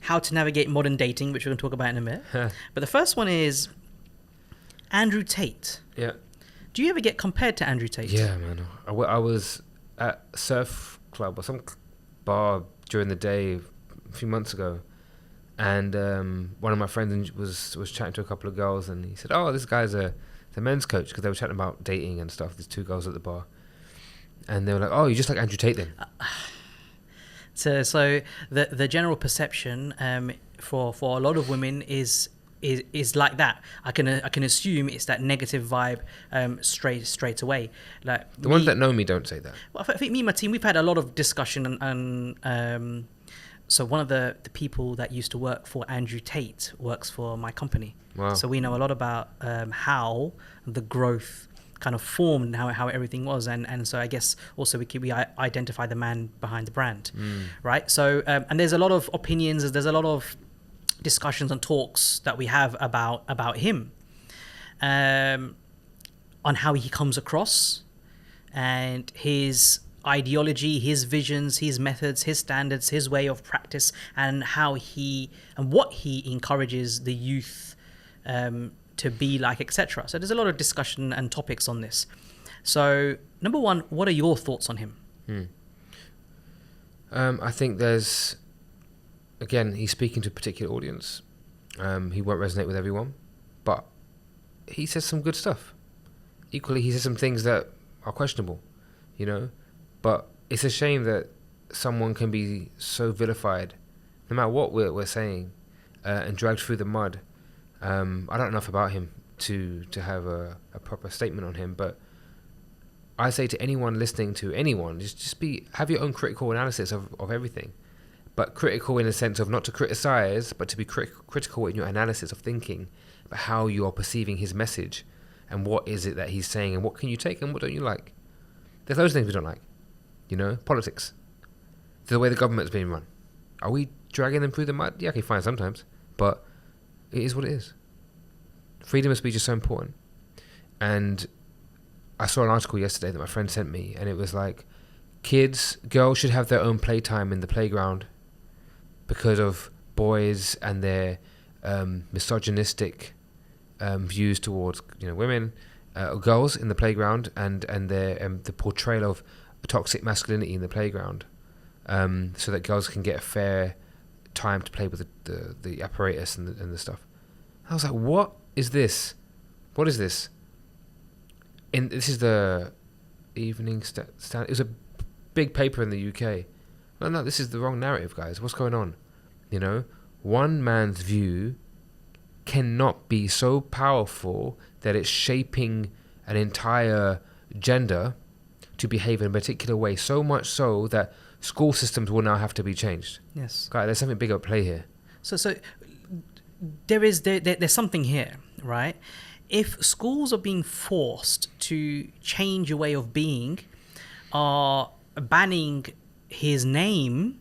how to navigate modern dating, which we're going to talk about in a minute. But the first one is Andrew Tate. Yeah. Do you ever get compared to Andrew Tate? Yeah, man. I was at a surf club or some bar during the day a few months ago, and one of my friends was chatting to a couple of girls, and he said, "Oh, this guy's the men's coach," because they were chatting about dating and stuff. These two girls at the bar, and they were like, "Oh, you're just like Andrew Tate then." So the general perception for a lot of women is like that. I can assume it's that negative vibe straight away. Like the ones that know me don't say that. Well, I think me and my team, we've had a lot of discussion and so one of the people that used to work for Andrew Tate works for my company. Wow. So we know a lot about how the growth kind of formed, how everything was, and so I guess also we identify the man behind the brand, right? So and there's a lot of opinions, there's a lot of discussions and talks that we have about him, on how he comes across and his ideology, his visions, his methods, his standards, his way of practice, and what he encourages the youth to be like, etc. So there's a lot of discussion and topics on this. So number one, what are your thoughts on him? I think there's, again, he's speaking to a particular audience. He won't resonate with everyone, but he says some good stuff. Equally, he says some things that are questionable, but it's a shame that someone can be so vilified, no matter what we're saying, and dragged through the mud. I don't know enough about him to have a proper statement on him, but I say to anyone listening to anyone, just have your own critical analysis of everything, but critical in the sense of not to criticize, but to be critical in your analysis of thinking about how you are perceiving his message and what is it that he's saying and what can you take and what don't you like. There's loads of things we don't like, politics, the way the government's being run. Are we dragging them through the mud? Yeah, okay, fine sometimes, but it is what it is. Freedom of speech is so important. And I saw an article yesterday that my friend sent me, and it was like, girls should have their own playtime in the playground because of boys and their misogynistic views towards women, girls in the playground, and their the portrayal of toxic masculinity in the playground, so that girls can get a fair time to play with the apparatus and the stuff. I was like, what is this? What is this? This is the Evening Standard. It was a big paper in the UK. No, this is the wrong narrative, guys. What's going on? One man's view cannot be so powerful that it's shaping an entire gender to behave in a particular way, so much so that school systems will now have to be changed. Yes. Guys, there's something big at play here. So there's something here, right? If schools are being forced to change a way of being, are banning his name,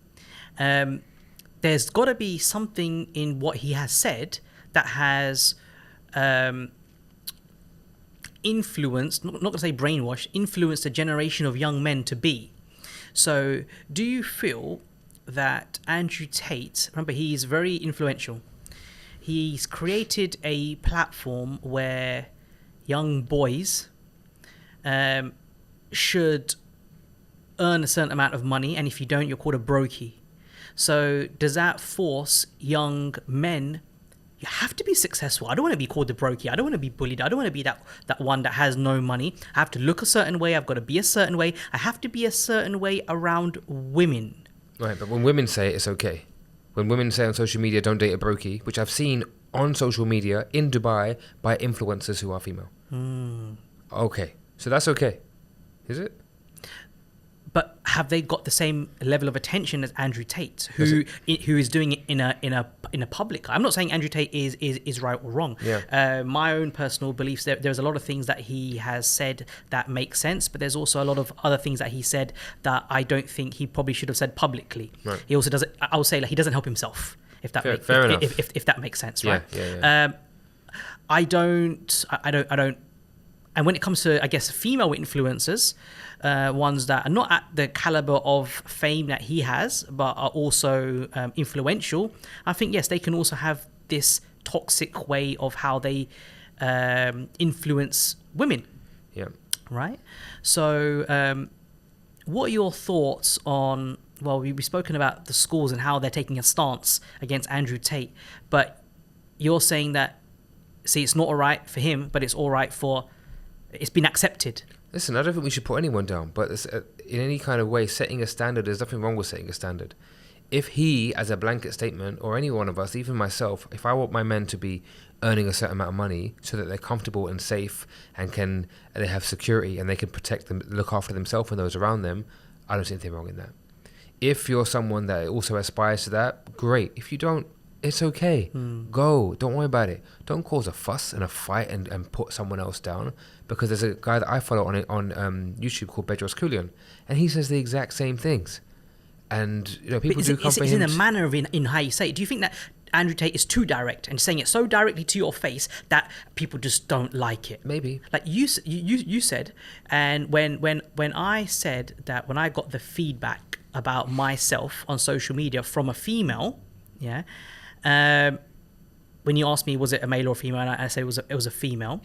there's got to be something in what he has said that has influenced, not going to say brainwash, influenced a generation of young men to be. So do you feel that Andrew Tate, remember he's very influential, he's created a platform where young boys should earn a certain amount of money, and if you don't, you're called a brokey. So does that force young men, you have to be successful. I don't want to be called the brokey. I don't want to be bullied. I don't want to be that one that has no money. I have to look a certain way. I've got to be a certain way. I have to be a certain way around women. Right, but when women say it's okay, when women say on social media, don't date a brokey, which I've seen on social media in Dubai by influencers who are female. Okay, so that's okay, is it? But have they got the same level of attention as Andrew Tate, who is doing it in a public? I'm not saying Andrew Tate is right or wrong. Yeah. My own personal beliefs, there's a lot of things that he has said that make sense, but there's also a lot of other things that he said that I don't think he probably should have said publicly. Right. He also doesn't. I would say like he doesn't help himself. If that if that makes sense, right? Yeah. I don't. And when it comes to, I guess, female influencers, ones that are not at the caliber of fame that he has, but are also influential, I think, yes, they can also have this toxic way of how they influence women. Yeah. Right? So what are your thoughts on, well, we've spoken about the schools and how they're taking a stance against Andrew Tate, but you're saying that, see, it's not all right for him, but it's all right for... It's been accepted. Listen, I don't think we should put anyone down, but in any kind of way, setting a standard, there's nothing wrong with setting a standard. If he, as a blanket statement, or any one of us, even myself, if I want my men to be earning a certain amount of money so that they're comfortable and safe and they have security and they can protect them, look after themselves and those around them, I don't see anything wrong in that. If you're someone that also aspires to that, great. If you don't, it's okay. Go. Don't worry about it. Don't cause a fuss and a fight and put someone else down, because there's a guy that I follow on YouTube called Bedros Keuilian, and he says the exact same things. And people do come for him. It's in a manner of in how you say it. Do you think that Andrew Tate is too direct and saying it so directly to your face that people just don't like it? Maybe. Like you said, and when I said that, when I got the feedback about myself on social media from a female, yeah. When you asked me, was it a male or female? And I said it was a female.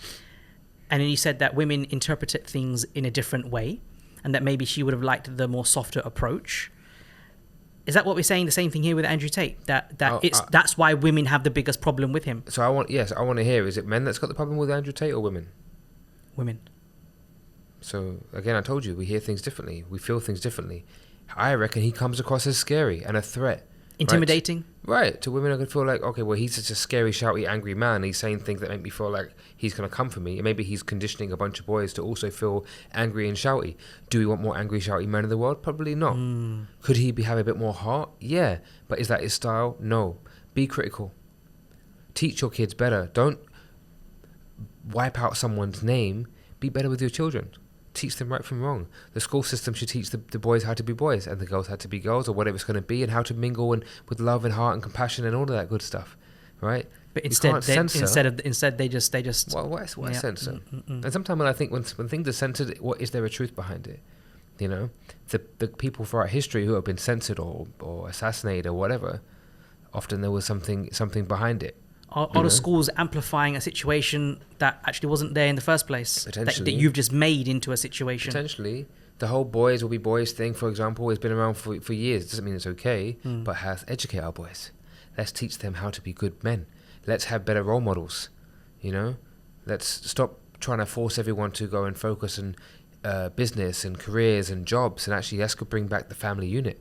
And then you said that women interpreted things in a different way, and that maybe she would have liked the more softer approach. Is that what we're saying? The same thing here with Andrew Tate. That's why women have the biggest problem with him. So I want to hear, is it men that's got the problem with Andrew Tate or women? Women. So again, I told you, we hear things differently. We feel things differently. I reckon he comes across as scary and a threat. Intimidating. Right. To women, I could feel like, okay, well, he's such a scary, shouty, angry man. He's saying things that make me feel like he's going to come for me. And maybe he's conditioning a bunch of boys to also feel angry and shouty. Do we want more angry, shouty men in the world? Probably not. Could he have a bit more heart? Yeah. But is that his style? No. Be critical. Teach your kids better. Don't wipe out someone's name. Be better with your children. Teach them right from wrong. The school system should teach the boys how to be boys and the girls how to be girls, or whatever it's going to be, and how to mingle and with love and heart and compassion and all of that good stuff, right? But instead they just well, why censor? And sometimes when I think when things are censored, what is there a truth behind it? You know, the people throughout history who have been censored or assassinated or whatever, often there was something behind it. Are the schools amplifying a situation that actually wasn't there in the first place? Potentially. That you've just made into a situation? Potentially. The whole boys will be boys thing, for example, has been around for years. It doesn't mean it's okay, but has educate our boys. Let's teach them how to be good men. Let's have better role models, you know? Let's stop trying to force everyone to go and focus on business and careers and jobs, and actually let's bring back the family unit.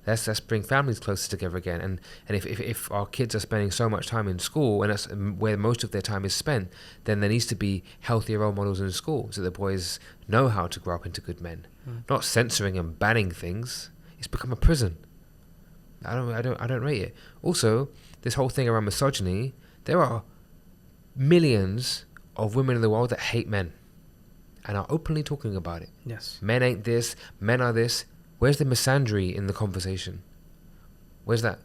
Let's bring families closer together again. And if our kids are spending so much time in school, and that's where most of their time is spent, then there needs to be healthier role models in school so the boys know how to grow up into good men. Not censoring and banning things. It's become a prison. I don't rate it. Also, this whole thing around misogyny, there are millions of women in the world that hate men and are openly talking about it. Yes. Men ain't this, men are this. Where's the misandry in the conversation? Where's that?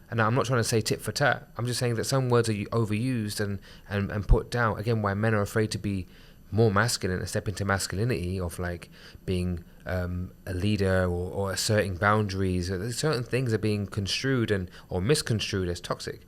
And now I'm not trying to say tit for tat. I'm just saying that some words are overused and put down. Again, why men are afraid to be more masculine and step into masculinity of like being a leader or asserting boundaries. Certain things are being construed or misconstrued as toxic,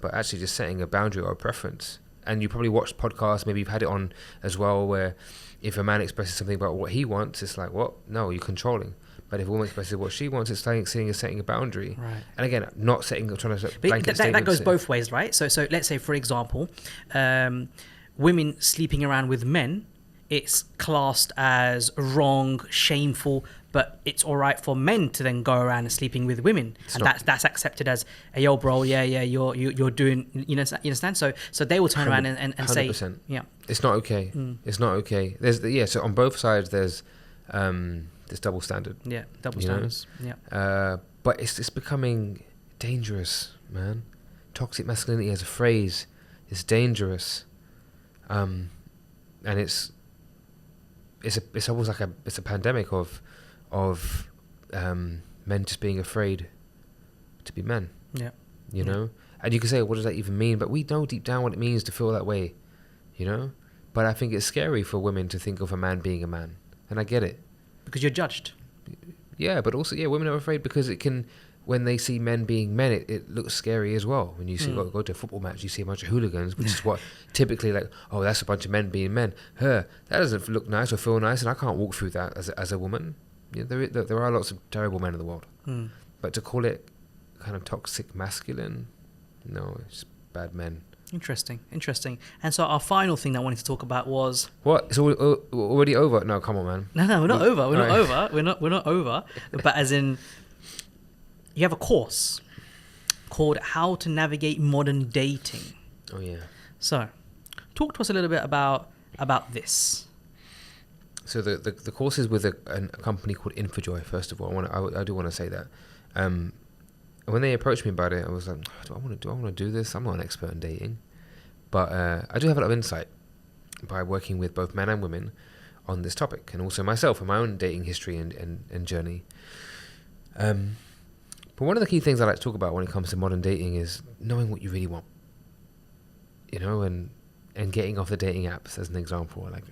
but actually just setting a boundary or a preference. And you probably watched podcasts, maybe you've had it on as well, where if a man expresses something about what he wants, it's like, what? No, you're controlling. But if a woman expresses what she wants, it's like setting a boundary. Right. And again, not trying to blanket that goes both ways, right? So let's say, for example, women sleeping around with men, it's classed as wrong, shameful, but it's all right for men to then go around and sleeping with women, that's accepted as, hey, yo, bro, you're doing, you understand? So they will turn around and say, 100%. yeah, it's not okay. It's not okay. So on both sides there's double standard. Yeah, double standards. Know? Yeah. But it's becoming dangerous, man. Toxic masculinity as a phrase is dangerous, and it's almost like a pandemic of men just being afraid to be men. Yeah. You know? And you can say, what does that even mean? But we know deep down what it means to feel that way, you know? But I think it's scary for women to think of a man being a man. And I get it. Because you're judged. Yeah, but also, women are afraid because it can, when they see men being men, it looks scary as well. When you see go to a football match, you see a bunch of hooligans, which is what typically like, oh, that's a bunch of men being men. That doesn't look nice or feel nice, and I can't walk through that as a woman. You know, there are lots of terrible men in the world, but to call it kind of toxic masculine, no, it's bad men. Interesting. And so our final thing that I wanted to talk about was what? It's already over? No, come on, man. No, we're not over. We're not over. But as in, you have a course called How to Navigate Modern Dating. Oh yeah. So, talk to us a little bit about this. So the course is with a company called Infojoy. First of all, I do want to say that. When they approached me about it, I was like, do I want to do this? I'm not an expert in dating, but I do have a lot of insight by working with both men and women on this topic, and also myself and my own dating history and journey. But one of the key things I like to talk about when it comes to modern dating is knowing what you really want. You know, and getting off the dating apps as an example, like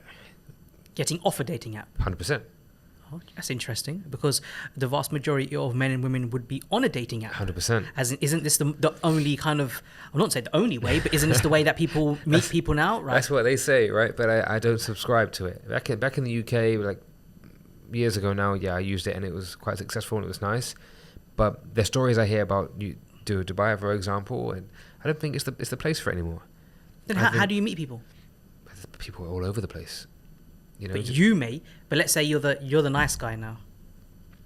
getting off a dating app. 100%. Oh, that's interesting, because the vast majority of men and women would be on a dating app. 100%. As in, isn't this the only kind of, I'm not saying the only way, but isn't this the way that people meet people now? Right. That's what they say, right? But I don't subscribe to it. Back in the UK, like years ago now, I used it and it was quite successful and it was nice. But the stories I hear about Dubai, for example, and I don't think it's the place for it anymore. Then how do you meet people? People are all over the place. You know, but you may. But let's say you're the nice guy now.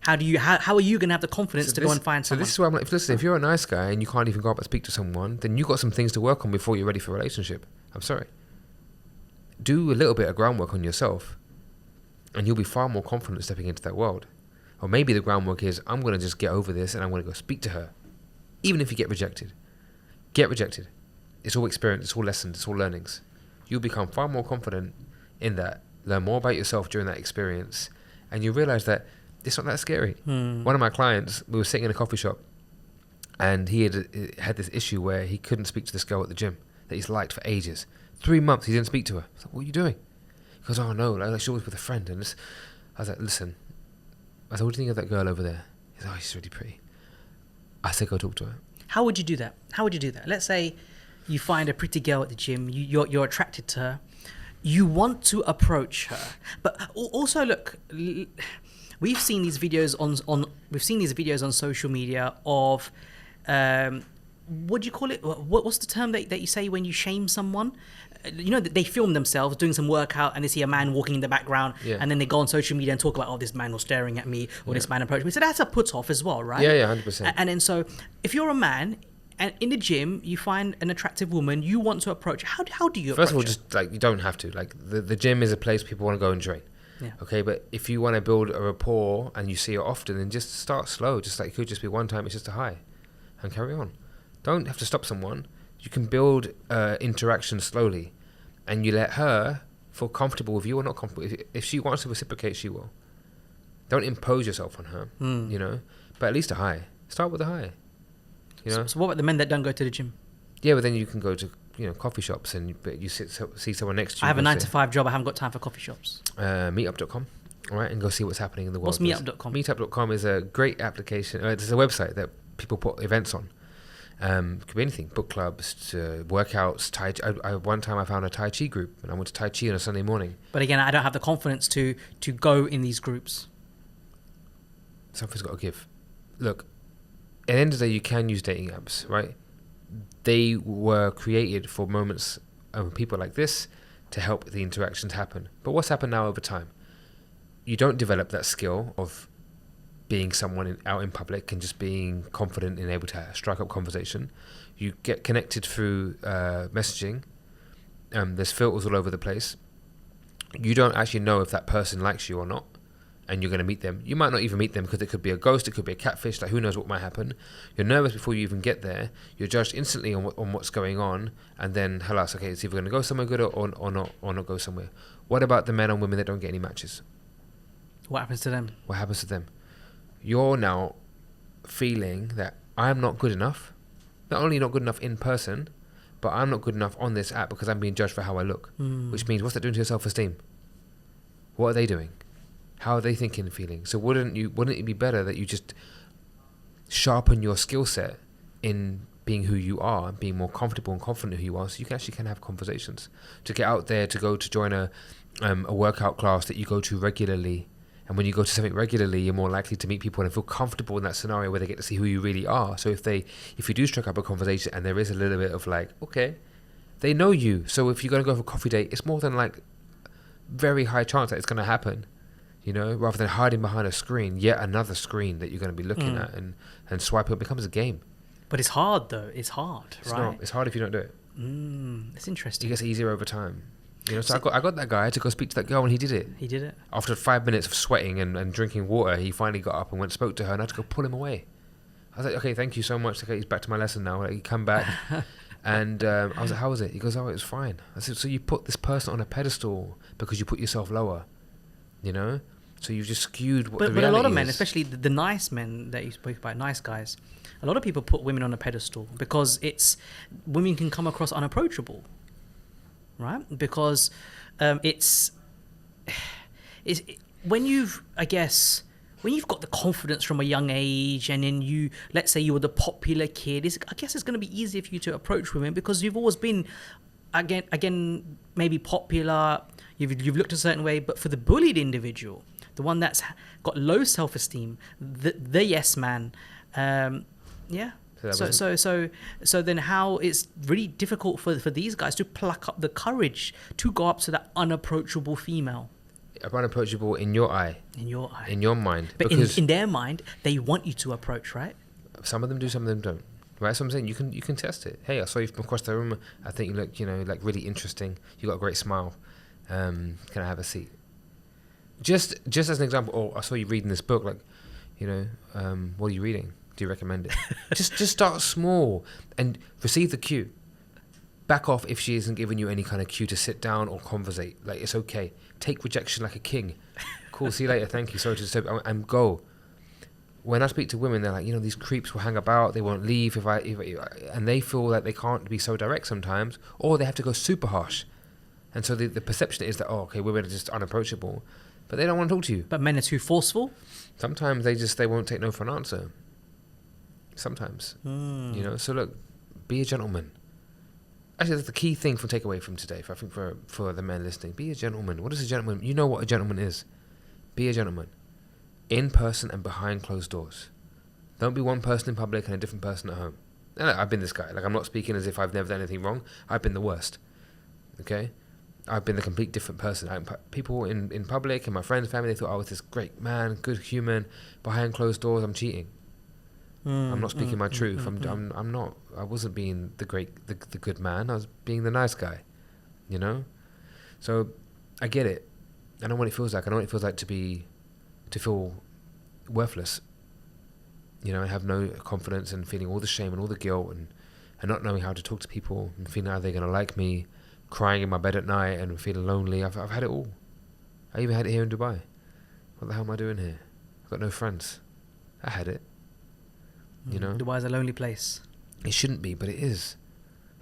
How are you going to have the confidence to go and find someone? So this is why I'm like, listen, if you're a nice guy and you can't even go up and speak to someone, then you've got some things to work on before you're ready for a relationship. I'm sorry. Do a little bit of groundwork on yourself and you'll be far more confident stepping into that world. Or maybe the groundwork is, I'm going to just get over this and I'm going to go speak to her. Even if you get rejected. Get rejected. It's all experience, it's all lessons, it's all learnings. You'll become far more confident in that, learn more about yourself during that experience, and you realize that it's not that scary. One of my clients, we were sitting in a coffee shop, and he had this issue where he couldn't speak to this girl at the gym that he's liked for ages. 3 months he didn't speak to her. I was like, what are you doing? He goes, oh no, like she was with a friend. And I was like, listen. I said, what do you think of that girl over there? He said, oh, she's really pretty. I said, go talk to her. How would you do that? Let's say you find a pretty girl at the gym, you're attracted to her, you want to approach her, but also look, we've seen these videos on social media of what do you call it? What's the term that you say when you shame someone? You know, they film themselves doing some workout and they see a man walking in the background, and then they go on social media and talk about, oh, this man was staring at me, or this man approached me. So that's a put off as well, right? Yeah, 100%. And then so if you're a man and in the gym you find an attractive woman you want to approach, how do you approach her? First of all, just like, you don't have to. Like the gym is a place people want to go and train. Yeah. Okay, but if you want to build a rapport and you see her often, then just start slow. Just like it could just be one time, it's just a hi, and carry on. Don't have to stop someone. You can build interaction slowly, and you let her feel comfortable with you or not comfortable. If she wants to reciprocate, she will. Don't impose yourself on her, you know. But at least a hi. Start with a hi. You know. So what about the men that don't go to the gym? Yeah, but then you can go to coffee shops and you see someone next to you. I have a 9-to-5 job. I haven't got time for coffee shops. Meetup.com, all right, and go see what's happening in the world. What's Meetup.com? Meetup.com is a great application. It's a website that people put events on. Could be anything, book clubs, workouts, Tai Chi. One time I found a Tai Chi group and I went to Tai Chi on a Sunday morning. But again, I don't have the confidence to go in these groups. Something's got to give. Look, at the end of the day, you can use dating apps, right? They were created for moments of people like this to help the interactions happen. But what's happened now over time? You don't develop that skill of being someone out in public and just being confident and able to strike up conversation. You get connected through messaging. There's filters all over the place. You don't actually know if that person likes you or not, and you're going to meet them. You might not even meet them because it could be a ghost, it could be a catfish, like who knows what might happen. You're nervous before you even get there. You're judged instantly on what's going on, and then halas, okay, it's either going to go somewhere good or not go somewhere. What about the men and women that don't get any matches? What happens to them? What happens to them? You're now feeling that I'm not good enough. Not only not good enough in person, but I'm not good enough on this app because I'm being judged for how I look. Which means, what's that doing to your self-esteem? What are they doing? How are they thinking and feeling? So wouldn't it be better that you just sharpen your skill set in being who you are, being more comfortable and confident who you are, so you can actually have conversations, to get out there, to join a workout class that you go to regularly. And when you go to something regularly, you're more likely to meet people and feel comfortable in that scenario where they get to see who you really are. So if you do strike up a conversation and there is a little bit of like, okay, they know you. So if you're going to go for a coffee date, it's more than like very high chance that it's going to happen, you know, rather than hiding behind a screen, yet another screen that you're going to be looking at and swiping. It becomes a game. But it's hard though. It's hard, it's right? Not. It's hard if you don't do it. It's interesting. It gets easier over time. You know, so I got that guy to go speak to that girl, and he did it. He did it. After 5 minutes of sweating and drinking water, he finally got up and went and spoke to her, and I had to go pull him away. I was like, okay, thank you so much. Okay, he's back to my lesson now. Like, he come back, and I was like, how was it? He goes, oh, it was fine. I said, so you put this person on a pedestal because you put yourself lower, you know? So you've just skewed what the reality is. But a lot of men, especially the nice men that you spoke about, nice guys, a lot of people put women on a pedestal because women can come across unapproachable. Right, because it's when you've got the confidence from a young age, and then let's say you were the popular kid, I guess it's going to be easier for you to approach women because you've always been again maybe popular. You've looked a certain way, but for the bullied individual, the one that's got low self-esteem, the yes man, yeah. So then how it's really difficult for these guys to pluck up the courage to go up to that unapproachable female. unapproachable in your eye, In your eye. in your mind. But Because in their mind, they want you to approach, right? some of them do, some of them don't. Right, so I'm saying you can test it. Hey, I saw you from across the room. I think you look, like really interesting. You got a great smile. Can I have a seat? Just as an example. Oh, I saw you reading this book. Like, what are you reading? Do you recommend it? just start small and receive the cue. Back off if she isn't giving you any kind of cue to sit down or conversate. Like, it's okay. Take rejection like a king. Cool. See you later. Thank you. Sorry to disturb. And go. When I speak to women, they're like, these creeps will hang about. They won't leave and they feel that they can't be so direct sometimes, or they have to go super harsh. And so the perception is that, women are just unapproachable, but they don't want to talk to you. But men are too forceful. Sometimes they won't take no for an answer. Sometimes, So look, be a gentleman. Actually, that's the key thing for takeaway from today. I think for the men listening, be a gentleman. What is a gentleman? You know what a gentleman is. Be a gentleman. In person and behind closed doors. Don't be one person in public and a different person at home. And I've been this guy. Like, I'm not speaking as if I've never done anything wrong. I've been the worst. Okay? I've been the complete different person. People in public and my friends, family, they thought I was this great man, good human. Behind closed doors, I'm cheating. I'm not speaking my truth. I'm not. I wasn't being the good man. I was being the nice guy. So I get it. I know what it feels like. I know what it feels like to feel worthless, and have no confidence and feeling all the shame and all the guilt and not knowing how to talk to people and feeling how they're going to like me, crying in my bed at night and feeling lonely. I've had it all. I even had it here in Dubai. What the hell am I doing here? I've got no friends. I had it. Dubai's a lonely place. It shouldn't be, but it is.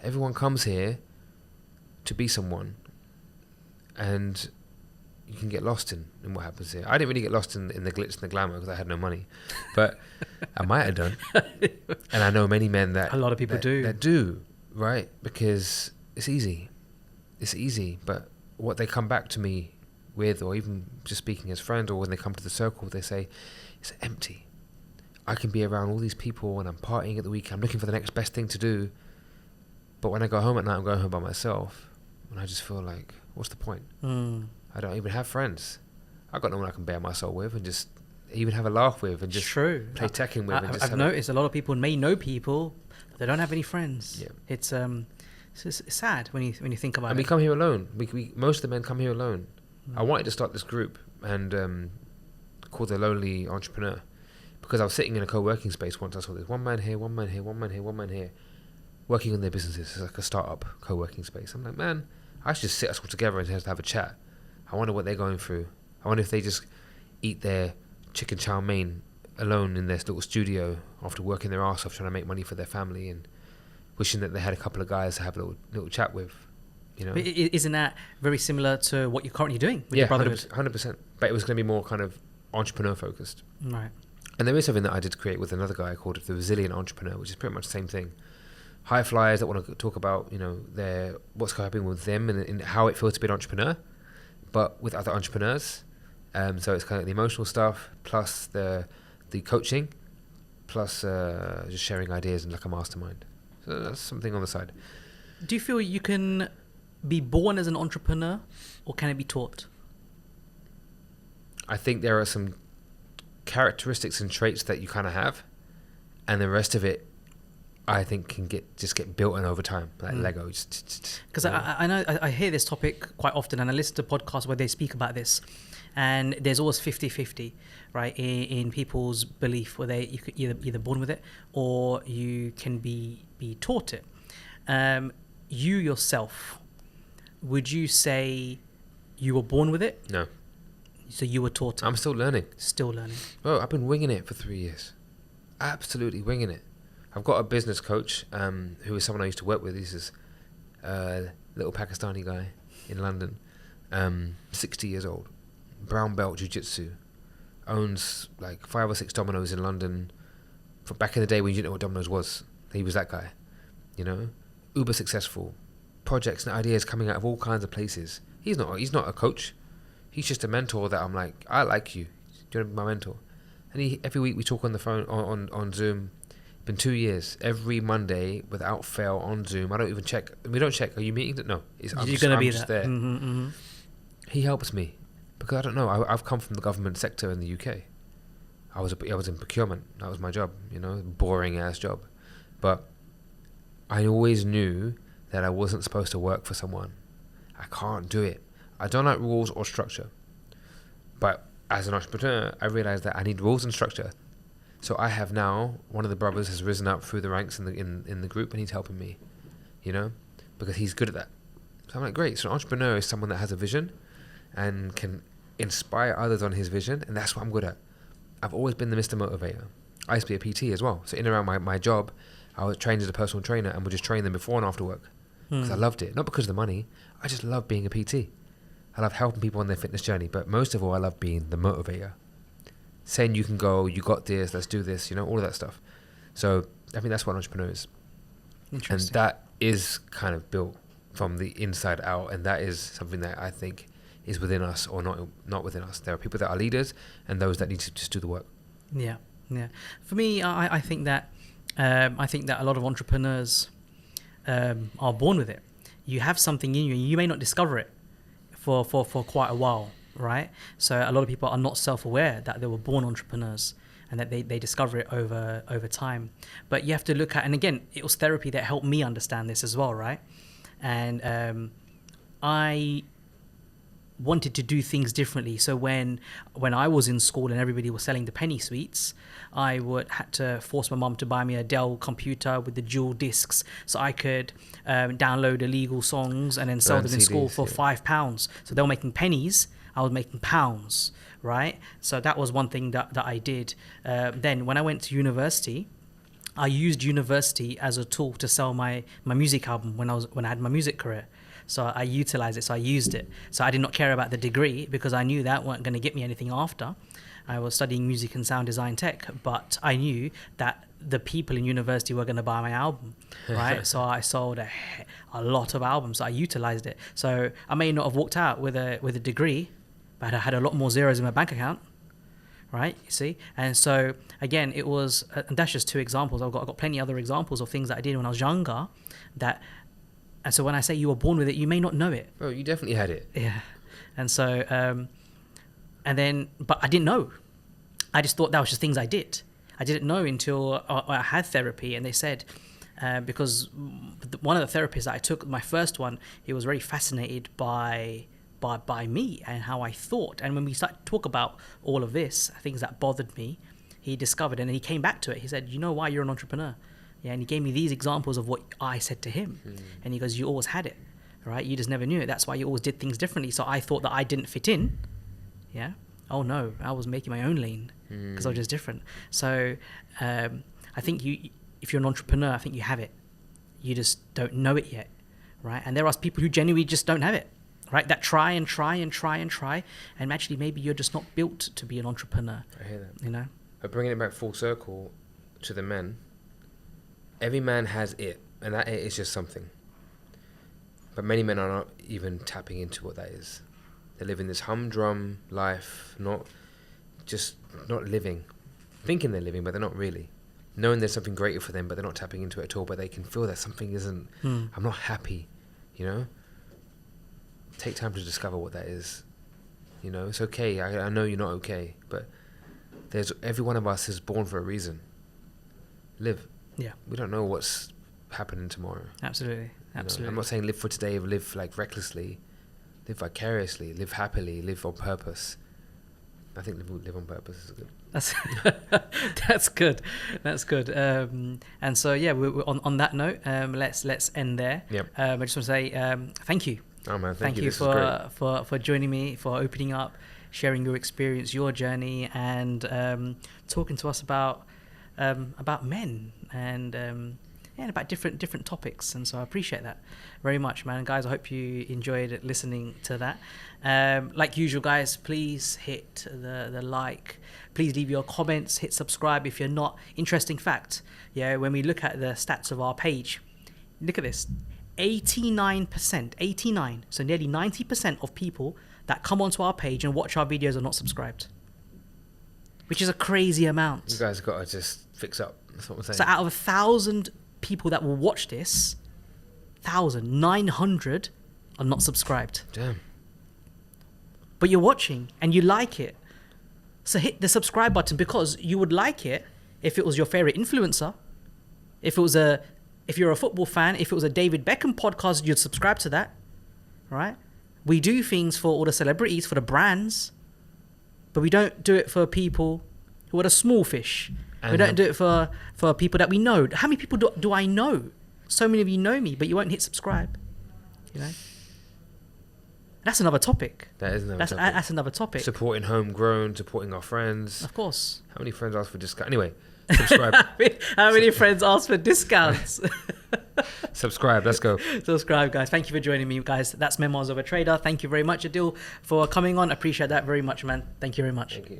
Everyone comes here to be someone, and you can get lost in what happens here. I didn't really get lost in the glitz and the glamour because I had no money, but I might have done. And I know many men that a lot of people do, right? Because it's easy, but what they come back to me with, or even just speaking as friends, or when they come to the circle, they say it's empty. I can be around all these people and I'm partying at the weekend. I'm looking for the next best thing to do, but when I go home at night, I'm going home by myself, and I just feel like, what's the point? I don't even have friends. I've got no one I can bare my soul with and just even have a laugh with and just play Tekken with. I've noticed a lot of people may know people, but they don't have any friends. Yeah. It's sad when you think about it. And we come here alone. We most of the men come here alone. I wanted to start this group and called the Lonely Entrepreneur, because I was sitting in a co-working space once. I saw this one man here, one man here, one man here, one man here, working on their businesses. It's like a startup co-working space. I'm like, man, I should just sit us all together and just have a chat. I wonder what they're going through. I wonder if they just eat their chicken chow mein alone in their little studio after working their arse off trying to make money for their family and wishing that they had a couple of guys to have a little chat with. But isn't that very similar to what you're currently doing with your Brotherhood? 100%. But it was going to be more kind of entrepreneur focused. Right. And there is something that I did create with another guy called the Resilient Entrepreneur, which is pretty much the same thing. High flyers that want to talk about, what's happening with them and how it feels to be an entrepreneur, but with other entrepreneurs. So it's kind of the emotional stuff, plus the coaching, plus just sharing ideas and like a mastermind. So that's something on the side. Do you feel you can be born as an entrepreneur, or can it be taught? I think there are some characteristics and traits that you kind of have, and the rest of it I think can get built in over time, like Lego. Because I know I hear this topic quite often, and I listen to podcasts where they speak about this, and there's always 50-50, right, in people's belief, where you could either born with it or you can be taught it. You yourself, would you say you were born with it? No. So you were taught it? I'm still learning. Still learning. Oh, I've been winging it for 3 years. Absolutely winging it. I've got a business coach who is someone I used to work with. He's this little Pakistani guy in London, 60 years old, brown belt jiu-jitsu, owns like 5 or 6 Dominoes in London. From back in the day when you didn't know what Dominoes was, he was that guy, uber successful, projects and ideas coming out of all kinds of places. He's not a coach. He's just a mentor that I'm like, I like you. Do you want to be my mentor? And every week we talk on the phone, on Zoom. Been 2 years, every Monday without fail on Zoom. I don't even check. We don't check. Are you meeting? No. I'm just there. Mm-hmm. He helps me. Because I don't know, I've come from the government sector in the UK. I was in procurement. That was my job, boring ass job. But I always knew that I wasn't supposed to work for someone. I can't do it. I don't like rules or structure. But as an entrepreneur, I realized that I need rules and structure. So I have now, one of the brothers has risen up through the ranks in the group, and he's helping me, because he's good at that. So I'm like, great. So an entrepreneur is someone that has a vision and can inspire others on his vision, and that's what I'm good at. I've always been the Mr. Motivator. I used to be a PT as well. So in and around my job, I was trained as a personal trainer and would just train them before and after work. Because I loved it. Not because of the money. I just love being a PT. I love helping people on their fitness journey. But most of all, I love being the motivator. Saying you can go, you got this, let's do this, all of that stuff. So I think that's what an entrepreneur is. And that is kind of built from the inside out. And that is something that I think is within us or not within us. There are people that are leaders and those that need to just do the work. Yeah. For me, I think that a lot of entrepreneurs are born with it. You have something in you, and you may not discover it for quite a while, right? So a lot of people are not self-aware that they were born entrepreneurs, and that they discover it over time. But you have to look at, and again, it was therapy that helped me understand this as well, right? And I wanted to do things differently. So when I was in school and everybody was selling the penny sweets, I had to force my mum to buy me a Dell computer with the dual discs so I could download illegal songs and then sell them in school for £5. So they were making pennies, I was making pounds, right? So that was one thing that I did. Then when I went to university, I used university as a tool to sell my music album when I had my music career. So I utilized it, so I used it. So I did not care about the degree because I knew that weren't going to get me anything after. I was studying music and sound design tech, but I knew that the people in university were going to buy my album, right? So I sold a lot of albums. So I utilized it. So I may not have walked out with a degree, but I had a lot more zeros in my bank account, right? You see? And so again, it was, and that's just two examples. I've got plenty other examples of things that I did when I was younger and so when I say you were born with it, you may not know it. Oh, you definitely had it. Yeah. And so, but I didn't know. I just thought that was just things I did. I didn't know until I had therapy, and they said, because one of the therapists that I took, my first one, he was very fascinated by me and how I thought. And when we started to talk about all of this, things that bothered me, he discovered, and then he came back to it. He said, you know why you're an entrepreneur? Yeah, and he gave me these examples of what I said to him. And he goes, you always had it, right? You just never knew it. That's why you always did things differently. So I thought that I didn't fit in. Yeah. Oh no, I was making my own lane because I was just different. So I think if you're an entrepreneur, I think you have it. You just don't know it yet, right? And there are people who genuinely just don't have it, right? That try and try and try and try. And actually maybe you're just not built to be an entrepreneur. I hear that. But bringing it back full circle to the men, every man has it, and that it is just something. But many men are not even tapping into what that is. They live in this humdrum life, not living. Thinking they're living, but they're not really. Knowing there's something greater for them, but they're not tapping into it at all, but they can feel that something isn't, I'm not happy, Take time to discover what that is. It's okay, I know you're not okay, but every one of us is born for a reason. Live. Yeah. We don't know what's happening tomorrow. Absolutely. I'm not saying live for today, but live like recklessly, live vicariously, live happily, live on purpose. I think live on purpose is good. That's good. That's good. And so yeah, we're on that note, let's end there. Yep. I just want to say thank you. Oh man, thank you for joining me, for opening up, sharing your experience, your journey, and talking to us about men and about different topics. And so I appreciate that very much, man. And guys, I hope you enjoyed listening to that. Like usual, guys, please hit the like, please leave your comments, hit subscribe if you're not. Interesting fact, when we look at the stats of our page, look at this, 89%, so nearly 90% of people that come onto our page and watch our videos are not subscribed, which is a crazy amount. You guys got to just fix up. That's what I'm saying. So out of 1,000 people that will watch this, 900 are not subscribed. Damn. but you're watching and you like it. So hit the subscribe button, because you would like it if it was your favorite influencer. If you're a football fan, if it was a David Beckham podcast, you'd subscribe to that, right? We do things for all the celebrities, for the brands, but we don't do it for people who are the small fish. And we don't do it for people that we know. How many people do I know? So many of you know me, but you won't hit subscribe. You know, that's another topic. That's another topic. Supporting homegrown, supporting our friends. Of course. How many friends ask for discount? Anyway, subscribe. How many friends ask for discounts? Subscribe. Let's go. Subscribe, guys. Thank you for joining me, guys. That's Memoirs of a Trader. Thank you very much, Adil, for coming on. Appreciate that very much, man. Thank you very much. Thank you.